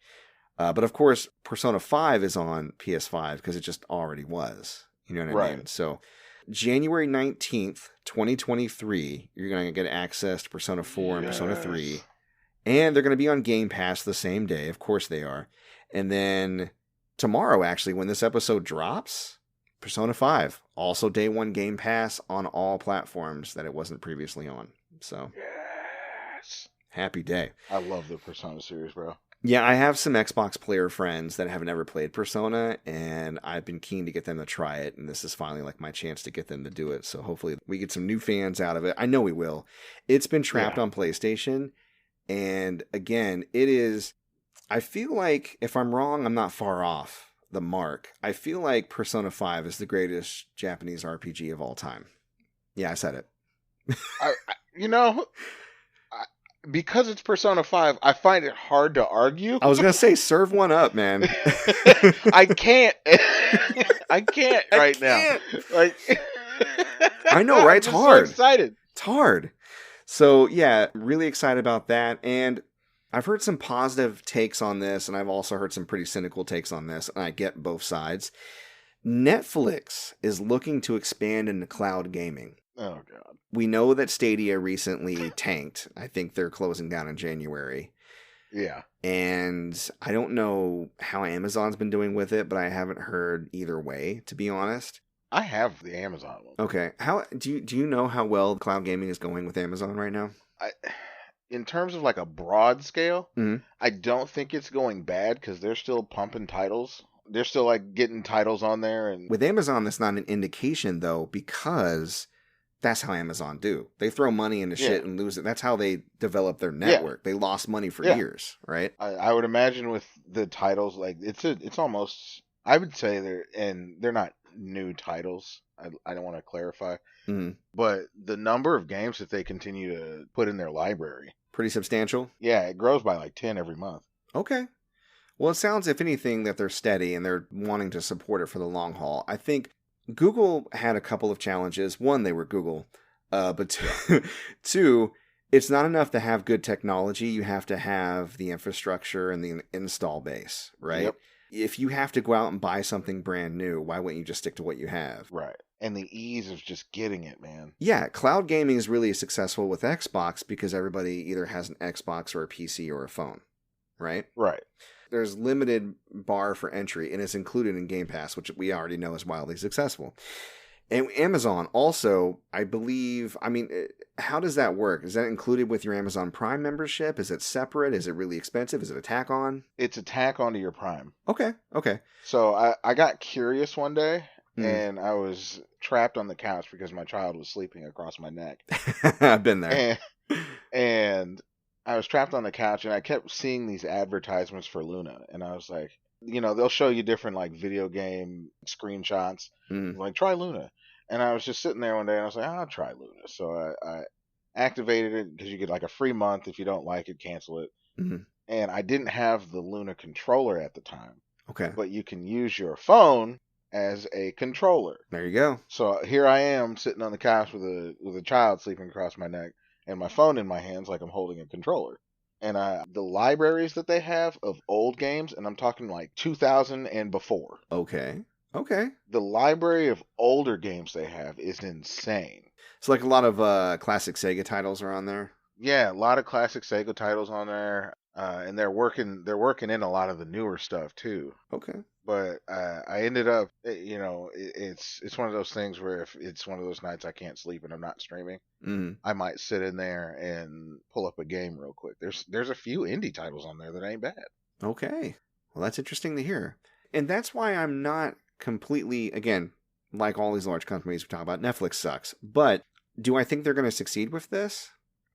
Speaker 2: But of course, Persona 5 is on PS5 because it just already was. You know what I mean? So January 19th, 2023, you're going to get access to Persona 4 and Persona 3. And they're going to be on Game Pass the same day. Of course they are. And then tomorrow, actually, when this episode drops, Persona 5, also day one Game Pass on all platforms that it wasn't previously on. So,
Speaker 3: yes.
Speaker 2: Happy day.
Speaker 3: I love the Persona series, bro.
Speaker 2: Yeah, I have some Xbox player friends that have never played Persona, and I've been keen to get them to try it, and this is finally like my chance to get them to do it. So hopefully we get some new fans out of it. I know we will. It's been trapped on PlayStation, and again, it is... I feel like, if I'm wrong, I'm not far off the mark. I feel like Persona 5 is the greatest Japanese RPG of all time. Yeah, I said it.
Speaker 3: Because it's Persona 5, I find it hard to argue.
Speaker 2: I was going to say, serve one up, man.
Speaker 3: I can't. I can't right now. Like,
Speaker 2: I know, right? It's hard.
Speaker 3: So excited.
Speaker 2: It's hard. So, yeah, really excited about that. And I've heard some positive takes on this, and I've also heard some pretty cynical takes on this, and I get both sides. Netflix is looking to expand into cloud gaming.
Speaker 3: Oh, God.
Speaker 2: We know that Stadia recently tanked. I think they're closing down in January.
Speaker 3: Yeah.
Speaker 2: And I don't know how Amazon's been doing with it, but I haven't heard either way, to be honest.
Speaker 3: I have the Amazon one.
Speaker 2: Okay. How do you know how well cloud gaming is going with Amazon right now?
Speaker 3: In terms of like a broad scale,
Speaker 2: Mm-hmm.
Speaker 3: I don't think it's going bad because they're still pumping titles. They're still like getting titles on there. And
Speaker 2: with Amazon, that's not an indication though, because that's how Amazon do. They throw money into shit and lose it. That's how they develop their network. They lost money for years, right?
Speaker 3: I would imagine with the titles, like it's almost, I would say they're not new titles. I don't want to clarify.
Speaker 2: Mm-hmm.
Speaker 3: But the number of games that they continue to put in their library,
Speaker 2: pretty substantial.
Speaker 3: Yeah, it grows by like 10 every month.
Speaker 2: Okay. Well, it sounds, if anything, that they're steady and they're wanting to support it for the long haul. I think Google had a couple of challenges. One, they were Google. But two, it's not enough to have good technology. You have to have the infrastructure and the install base, right?
Speaker 3: Yep.
Speaker 2: If you have to go out and buy something brand new, why wouldn't you just stick to what you have?
Speaker 3: Right. And the ease of just getting it, man.
Speaker 2: Yeah, cloud gaming is really successful with Xbox because everybody either has an Xbox or a PC or a phone, right?
Speaker 3: Right.
Speaker 2: There's limited bar for entry, and it's included in Game Pass, which we already know is wildly successful. And Amazon also, I believe, how does that work? Is that included with your Amazon Prime membership? Is it separate? Is it really expensive? Is it a tack on?
Speaker 3: It's a tack onto your Prime.
Speaker 2: Okay.
Speaker 3: So I got curious one day, and I was trapped on the couch because my child was sleeping across my neck.
Speaker 2: I've been there.
Speaker 3: And I was trapped on the couch, and I kept seeing these advertisements for Luna, and I was like, they'll show you different like video game screenshots, like try Luna. And I was just sitting there one day, and I was like, I'll try Luna. So I activated it because you get like a free month. If you don't like it, cancel it.
Speaker 2: Mm-hmm.
Speaker 3: And I didn't have the Luna controller at the time.
Speaker 2: Okay.
Speaker 3: But you can use your phone as a controller.
Speaker 2: There you go.
Speaker 3: So here I am sitting on the couch with a child sleeping across my neck, and my phone in my hands like I'm holding a controller. And the libraries that they have of old games, and I'm talking like 2000 and before.
Speaker 2: Okay. Okay.
Speaker 3: The library of older games they have is insane.
Speaker 2: So like a lot of classic Sega titles are on there.
Speaker 3: Yeah, a lot of classic Sega titles on there, and they're working in a lot of the newer stuff too.
Speaker 2: Okay.
Speaker 3: But I ended up, it's one of those things where if it's one of those nights I can't sleep and I'm not streaming, I might sit in there and pull up a game real quick. There's a few indie titles on there that ain't bad.
Speaker 2: Okay. Well, that's interesting to hear. And that's why I'm not completely, again, like all these large companies we talk about, Netflix sucks. But do I think they're going to succeed with this?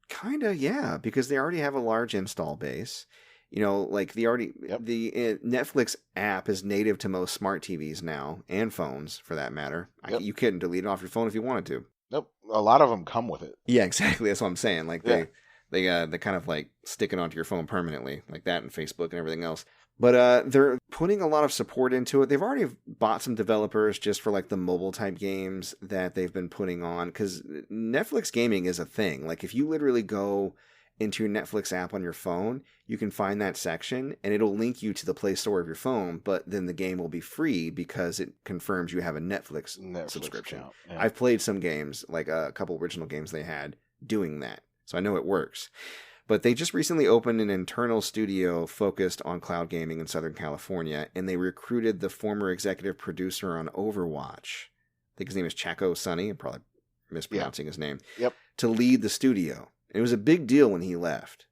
Speaker 2: Kinda, yeah, because they already have a large install base. Like the Netflix app is native to most smart TVs now, and phones for that matter.
Speaker 3: Yep.
Speaker 2: You couldn't delete it off your phone if you wanted to.
Speaker 3: Nope, a lot of them come with it.
Speaker 2: Yeah, exactly. That's what I'm saying. Like
Speaker 3: Yeah.
Speaker 2: they kind of like stick it onto your phone permanently, like that, and Facebook and everything else. But they're putting a lot of support into it. They've already bought some developers just for like the mobile type games that they've been putting on, because Netflix gaming is a thing. Like if you literally go into your Netflix app on your phone, you can find that section and it'll link you to the Play Store of your phone, but then the game will be free because it confirms you have a Netflix subscription.
Speaker 3: Account, yeah.
Speaker 2: I've played some games, like a couple original games they had doing that, so I know it works. But they just recently opened an internal studio focused on cloud gaming in Southern California, and they recruited the former executive producer on Overwatch. I think his name is Chaco Sonny. I'm probably mispronouncing his name.
Speaker 3: Yep.
Speaker 2: To lead the studio. And it was a big deal when he left.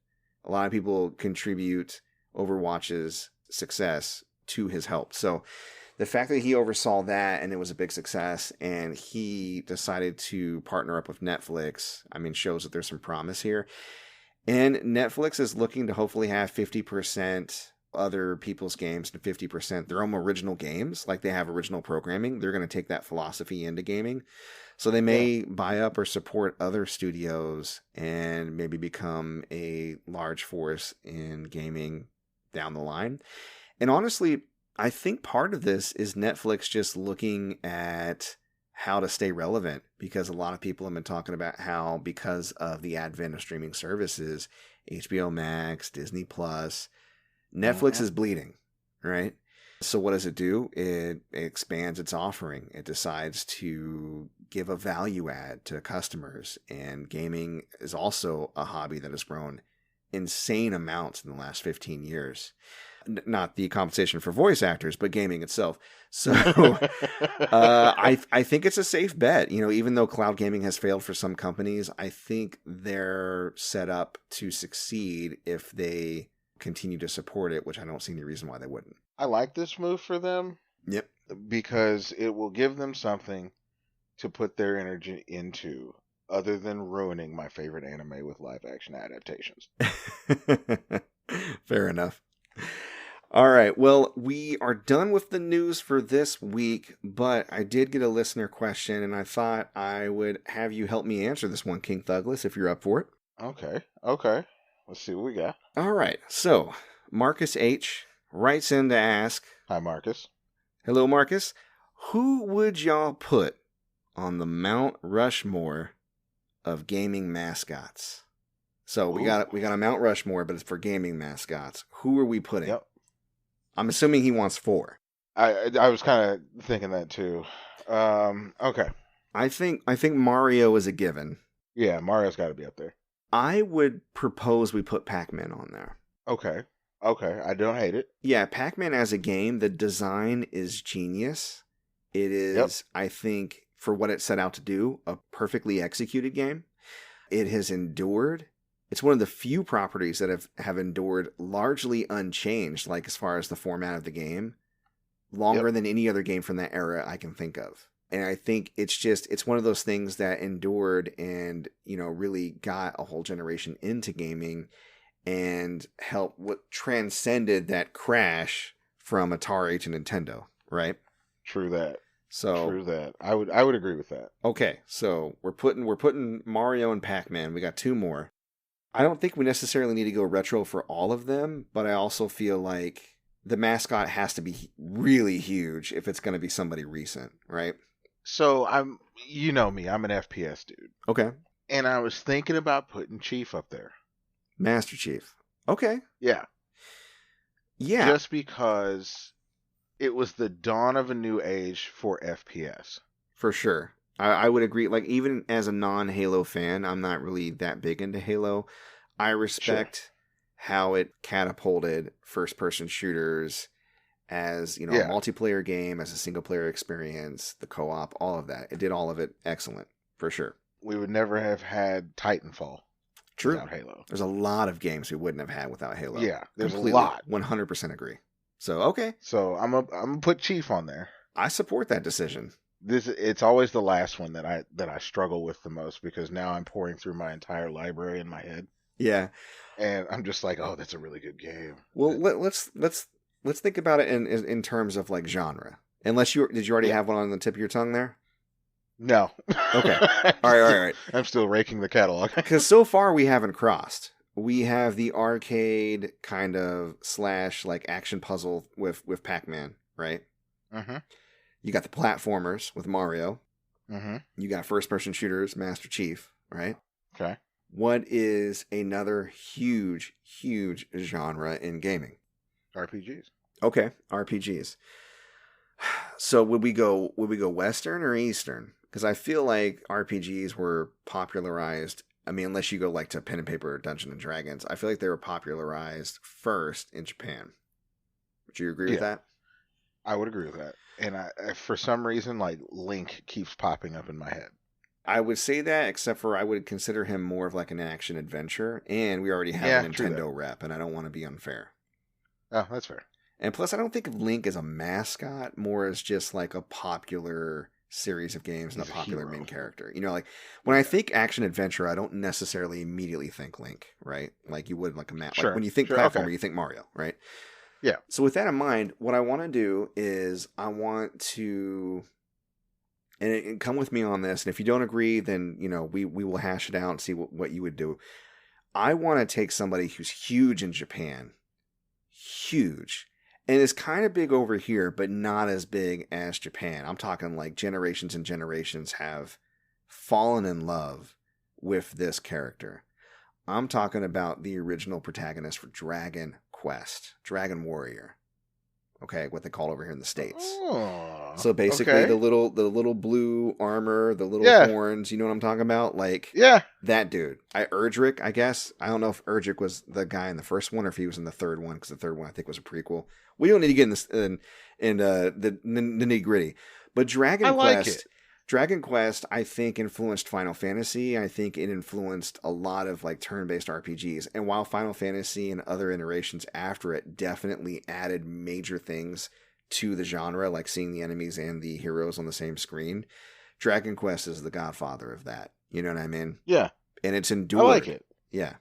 Speaker 2: A lot of people contribute Overwatch's success to his help. So the fact that he oversaw that and it was a big success and he decided to partner up with Netflix, shows that there's some promise here. And Netflix is looking to hopefully have 50% other people's games and 50% their own original games. Like they have original programming. They're going to take that philosophy into gaming. So they may buy up or support other studios and maybe become a large force in gaming down the line. And honestly, I think part of this is Netflix just looking at how to stay relevant, because a lot of people have been talking about how, because of the advent of streaming services, HBO Max, Disney Plus, Netflix is bleeding, right? So what does it do? It expands its offering. It decides to give a value add to customers, and gaming is also a hobby that has grown insane amounts in the last 15 years. Not the compensation for voice actors, but gaming itself. So I think it's a safe bet. Even though cloud gaming has failed for some companies, I think they're set up to succeed if they continue to support it, which I don't see any reason why they wouldn't.
Speaker 3: I like this move for them.
Speaker 2: Yep.
Speaker 3: Because it will give them something to put their energy into, other than ruining my favorite anime with live action adaptations.
Speaker 2: Fair enough. All right. Well, we are done with the news for this week, but I did get a listener question, and I thought I would have you help me answer this one, KingThuglas, if you're up for it.
Speaker 3: Okay. Let's see what we got.
Speaker 2: All right. So, Marcus H. writes in to ask...
Speaker 3: Hi, Marcus.
Speaker 2: Hello, Marcus. Who would y'all put on the Mount Rushmore of gaming mascots? So we got a Mount Rushmore, but it's for gaming mascots. Who are we putting?
Speaker 3: Yep.
Speaker 2: I'm assuming he wants 4.
Speaker 3: I was kind of thinking that too. Okay.
Speaker 2: I think Mario is a given.
Speaker 3: Yeah, Mario's got to be up there.
Speaker 2: I would propose we put Pac-Man on there.
Speaker 3: Okay. I don't hate it.
Speaker 2: Yeah, Pac-Man as a game, the design is genius. It is, I think, for what it set out to do, a perfectly executed game. It has endured. It's one of the few properties that have endured largely unchanged, like as far as the format of the game, longer than any other game from that era I can think of. And I think it's one of those things that endured and, really got a whole generation into gaming and helped what transcended that crash from Atari to Nintendo, right?
Speaker 3: True that.
Speaker 2: So
Speaker 3: I would agree with that.
Speaker 2: Okay, so we're putting Mario and Pac-Man. We got 2 more. I don't think we necessarily need to go retro for all of them, but I also feel like the mascot has to be really huge if it's going to be somebody recent, right?
Speaker 3: So you know me, I'm an FPS dude.
Speaker 2: Okay.
Speaker 3: And I was thinking about putting Chief up there.
Speaker 2: Master Chief. Okay.
Speaker 3: Yeah.
Speaker 2: Yeah.
Speaker 3: Just because it was the dawn of a new age for FPS.
Speaker 2: For sure. I would agree. Like, even as a non-Halo fan, I'm not really that big into Halo. I respect how it catapulted first-person shooters as, a multiplayer game, as a single-player experience, the co-op, all of that. It did all of it excellent, for sure.
Speaker 3: We would never have had Titanfall without Halo.
Speaker 2: There's a lot of games we wouldn't have had without Halo.
Speaker 3: Yeah, there's
Speaker 2: completely,
Speaker 3: a lot.
Speaker 2: 100% agree. So, okay.
Speaker 3: So I'm gonna put Chief on there.
Speaker 2: I support that decision.
Speaker 3: It's always the last one that I struggle with the most, because now I'm pouring through my entire library in my head.
Speaker 2: Yeah.
Speaker 3: And I'm just like, oh, that's a really good game.
Speaker 2: Well, let's think about it in terms of like genre. Unless did you already have one on the tip of your tongue there?
Speaker 3: No.
Speaker 2: Okay. All right.
Speaker 3: I'm still raking the catalog.
Speaker 2: Because so far we haven't crossed. We have the arcade kind of / like action puzzle with Pac-Man, right?
Speaker 3: Mm-hmm.
Speaker 2: You got the platformers with Mario.
Speaker 3: Mm-hmm.
Speaker 2: You got first-person shooters, Master Chief, right?
Speaker 3: Okay.
Speaker 2: What is another huge genre in gaming?
Speaker 3: RPGs.
Speaker 2: Okay, RPGs. So would we go Western or Eastern? Because I feel like RPGs were popularized. I mean, unless you go like to pen and paper or Dungeons and Dragons, I feel like they were popularized first in Japan. Would you agree with that?
Speaker 3: I would agree with that. And I, for some reason, like Link keeps popping up in my head.
Speaker 2: I would say that, except for I would consider him more of like an action adventure, and we already have a Nintendo rep, and I don't want to be unfair.
Speaker 3: Oh, that's fair.
Speaker 2: And plus, I don't think of Link as a mascot, more as just like a popular series of games and a popular main character. Like when I think action adventure, I don't necessarily immediately think Link, right? Like you would like a map. Like when you think platformer, you think Mario, right?
Speaker 3: Yeah.
Speaker 2: So with that in mind, what I want to do is I want to, and come with me on this. And if you don't agree, then we will hash it out and see what you would do. I want to take somebody who's huge in Japan, huge. And is kind of big over here, but not as big as Japan. I'm talking like generations and generations have fallen in love with this character. I'm talking about the original protagonist for Dragon Quest, Dragon Warrior. Okay, what they call over here in the States.
Speaker 3: Oh,
Speaker 2: so basically, the little blue armor, the little horns. You know what I'm talking about? Like, that dude. Erdrick, I guess. I don't know if Erdrick was the guy in the first one or if he was in the third one, because the third one I think was a prequel. We don't need to get in this in the nitty gritty. But Dragon Quest, I think, influenced Final Fantasy. I think it influenced a lot of like turn-based RPGs. And while Final Fantasy and other iterations after it definitely added major things to the genre, like seeing the enemies and the heroes on the same screen, Dragon Quest is the godfather of that. You know what I mean?
Speaker 3: Yeah.
Speaker 2: And it's endured.
Speaker 3: I like it.
Speaker 2: Yeah.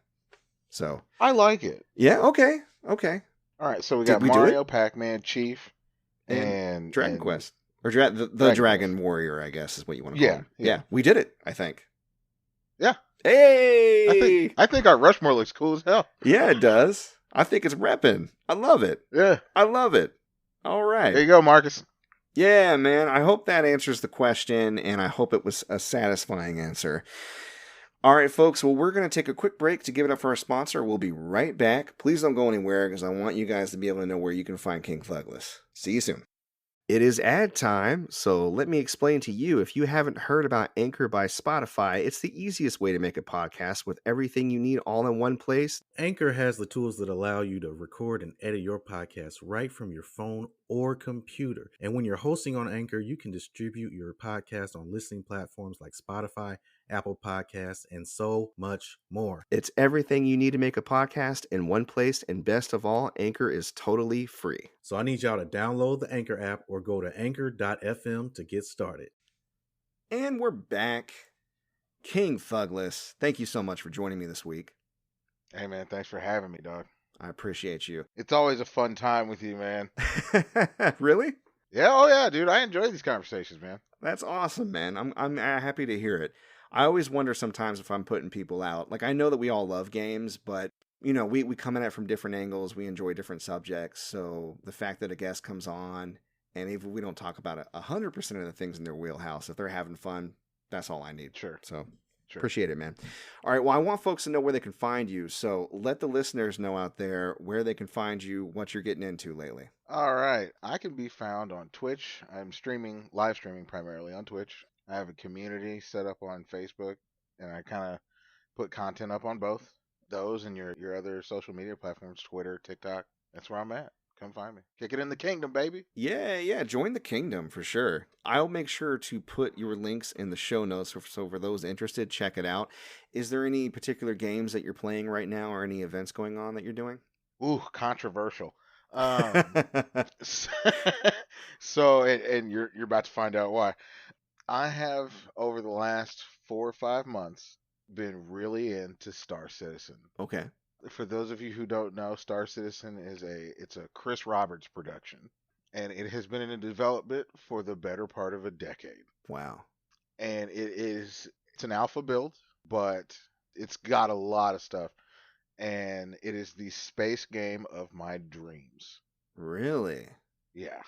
Speaker 2: So.
Speaker 3: I like it.
Speaker 2: Yeah, okay.
Speaker 3: All right, so we got Mario, Pac-Man, Chief, and
Speaker 2: Dragon Quest. Or the Dragon Warrior, I guess, is what you want to call him. Yeah, we did it, I think.
Speaker 3: Yeah.
Speaker 2: Hey!
Speaker 3: I think our Rushmore looks cool as hell.
Speaker 2: Yeah, it does. I think it's repping. I love it.
Speaker 3: Yeah.
Speaker 2: I love it. All right.
Speaker 3: There you go, Marcus.
Speaker 2: Yeah, man. I hope that answers the question, and I hope it was a satisfying answer. All right, folks. Well, we're going to take a quick break to give it up for our sponsor. We'll be right back. Please don't go anywhere, because I want you guys to be able to know where you can find KingThuglas. See you soon. It is ad time, so let me explain to you. If you haven't heard about Anchor by Spotify, it's the easiest way to make a podcast with everything you need all in one place.
Speaker 4: Anchor has the tools that allow you to record and edit your podcast right from your phone or computer. And when you're hosting on Anchor, you can distribute your podcast on listening platforms like Spotify, Apple Podcasts, and so much more.
Speaker 2: It's everything you need to make a podcast in one place, and best of all, Anchor is totally free.
Speaker 4: So I need y'all to download the Anchor app or go to anchor.fm to get started.
Speaker 2: And we're back. KingThuglas, thank you so much for joining me this week.
Speaker 3: Hey, man, thanks for having me, dog.
Speaker 2: I appreciate you.
Speaker 3: It's always a fun time with you, man.
Speaker 2: Really?
Speaker 3: Yeah, oh yeah, dude. I enjoy these conversations, man.
Speaker 2: That's awesome, man. I'm happy to hear it. I always wonder sometimes if I'm putting people out. Like, I know that we all love games, but, we come at it from different angles. We enjoy different subjects. So the fact that a guest comes on, and even if we don't talk about 100% of the things in their wheelhouse, if they're having fun, that's all I need.
Speaker 3: Sure.
Speaker 2: So,
Speaker 3: Sure.
Speaker 2: Appreciate it, man. All right. Well, I want folks to know where they can find you. So let the listeners know out there where they can find you, what you're getting into lately.
Speaker 3: All right. I can be found on Twitch. I'm live streaming primarily on Twitch. I have a community set up on Facebook, and I kind of put content up on both those and your other social media platforms, Twitter, TikTok. That's where I'm at. Come find me. Kick it in the kingdom, baby.
Speaker 2: Yeah. Join the kingdom for sure. I'll make sure to put your links in the show notes. So for those interested, check it out. Is there any particular games that you're playing right now or any events going on that you're doing?
Speaker 3: Ooh, controversial. So and you're about to find out why. I have over the last 4 or 5 months been really into Star Citizen.
Speaker 2: Okay.
Speaker 3: For those of you who don't know, Star Citizen it's a Chris Roberts production, and it has been in development for the better part of a decade.
Speaker 2: Wow.
Speaker 3: And it's an alpha build, but it's got a lot of stuff, and it is the space game of my dreams.
Speaker 2: Really?
Speaker 3: Yeah.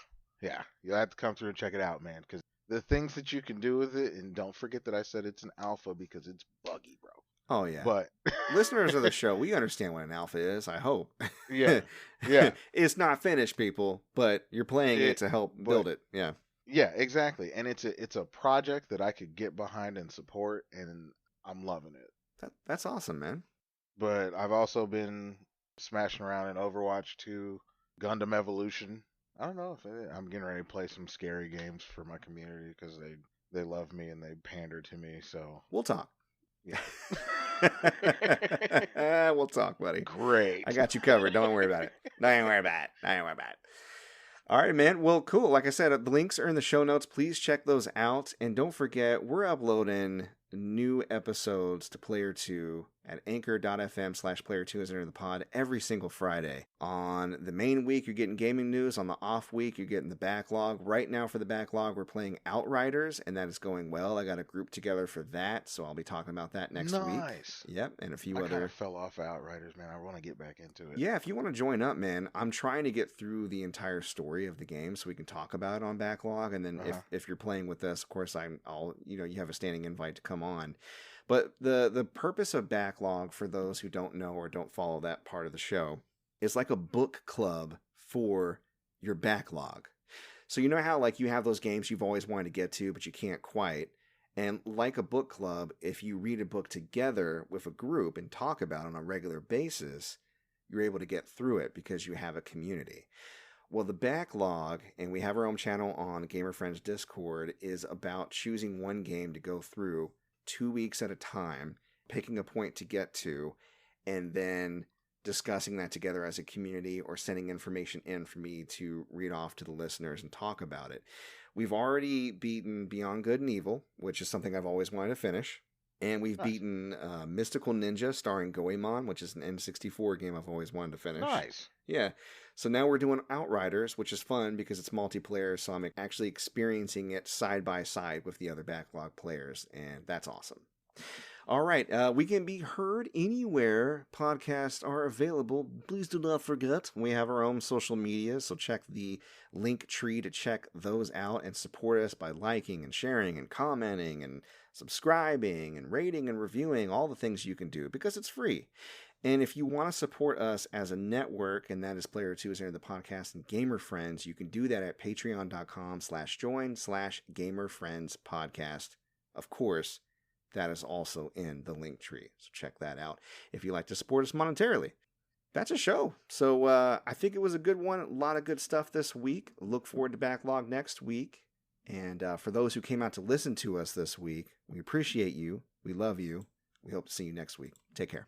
Speaker 3: You'll have to come through and check it out, man, because the things that you can do with it, and don't forget that I said it's an alpha because it's buggy, bro.
Speaker 2: Oh, yeah.
Speaker 3: But
Speaker 2: listeners of the show, we understand what an alpha is, I hope.
Speaker 3: Yeah.
Speaker 2: It's not finished, people, but you're playing it to help build it. Yeah.
Speaker 3: Yeah, exactly. And it's a project that I could get behind and support, and I'm loving it.
Speaker 2: That's awesome, man.
Speaker 3: But I've also been smashing around in Overwatch 2, Gundam Evolution. I don't know if I'm getting ready to play some scary games for my community because they love me and they pander to me. So
Speaker 2: we'll talk.
Speaker 3: Yeah.
Speaker 2: We'll talk, buddy.
Speaker 3: Great.
Speaker 2: I got you covered. Don't worry about it. Don't worry about it. All right, man. Well, cool. Like I said, the links are in the show notes. Please check those out. And don't forget, we're uploading new episodes to Player 2 at anchor.fm/player2 as enter the pod every single Friday. On the main week, you're getting gaming news. On the off week, you're getting the backlog. Right now for the backlog, we're playing Outriders, and that is going well. I got a group together for that, so I'll be talking about that next week.
Speaker 3: Nice.
Speaker 2: Yep, and a few
Speaker 3: I
Speaker 2: other...
Speaker 3: kind of fell off Outriders, man. I want to get back into it.
Speaker 2: Yeah, if you want to join up, man, I'm trying to get through the entire story of the game so we can talk about it on backlog, and then if you're playing with us, of course, I'll you have a standing invite to come on. But the purpose of backlog, for those who don't know or don't follow that part of the show, is like a book club for your backlog. So you know how like you have those games you've always wanted to get to, but you can't quite. And like a book club, if you read a book together with a group and talk about it on a regular basis, you're able to get through it because you have a community. Well, the backlog, and we have our own channel on Gamer Friends Discord, is about choosing one game to go through 2 weeks at a time, picking a point to get to, and then discussing that together as a community or sending information in for me to read off to the listeners and talk about it. We've already beaten Beyond Good and Evil, which is something I've always wanted to finish. And we've beaten Mystical Ninja starring Goemon, which is an N64 game I've always wanted to finish.
Speaker 3: Nice.
Speaker 2: Yeah. So now we're doing Outriders, which is fun because it's multiplayer, so I'm actually experiencing it side by side with the other backlog players, and that's awesome. All right, we can be heard anywhere podcasts are available. Please do not forget, we have our own social media, so check the link tree to check those out and support us by liking and sharing and commenting and subscribing and rating and reviewing, all the things you can do because it's free. And if you want to support us as a network, and that is Player 2 is Enter the Podcast and Gamer Friends, you can do that at patreon.com/join/GamerFriendsPodcast. Of course, that is also in the link tree, so check that out if you'd like to support us monetarily. That's a show. So I think it was a good one. A lot of good stuff this week. Look forward to Backlog next week. And for those who came out to listen to us this week, we appreciate you. We love you. We hope to see you next week. Take care.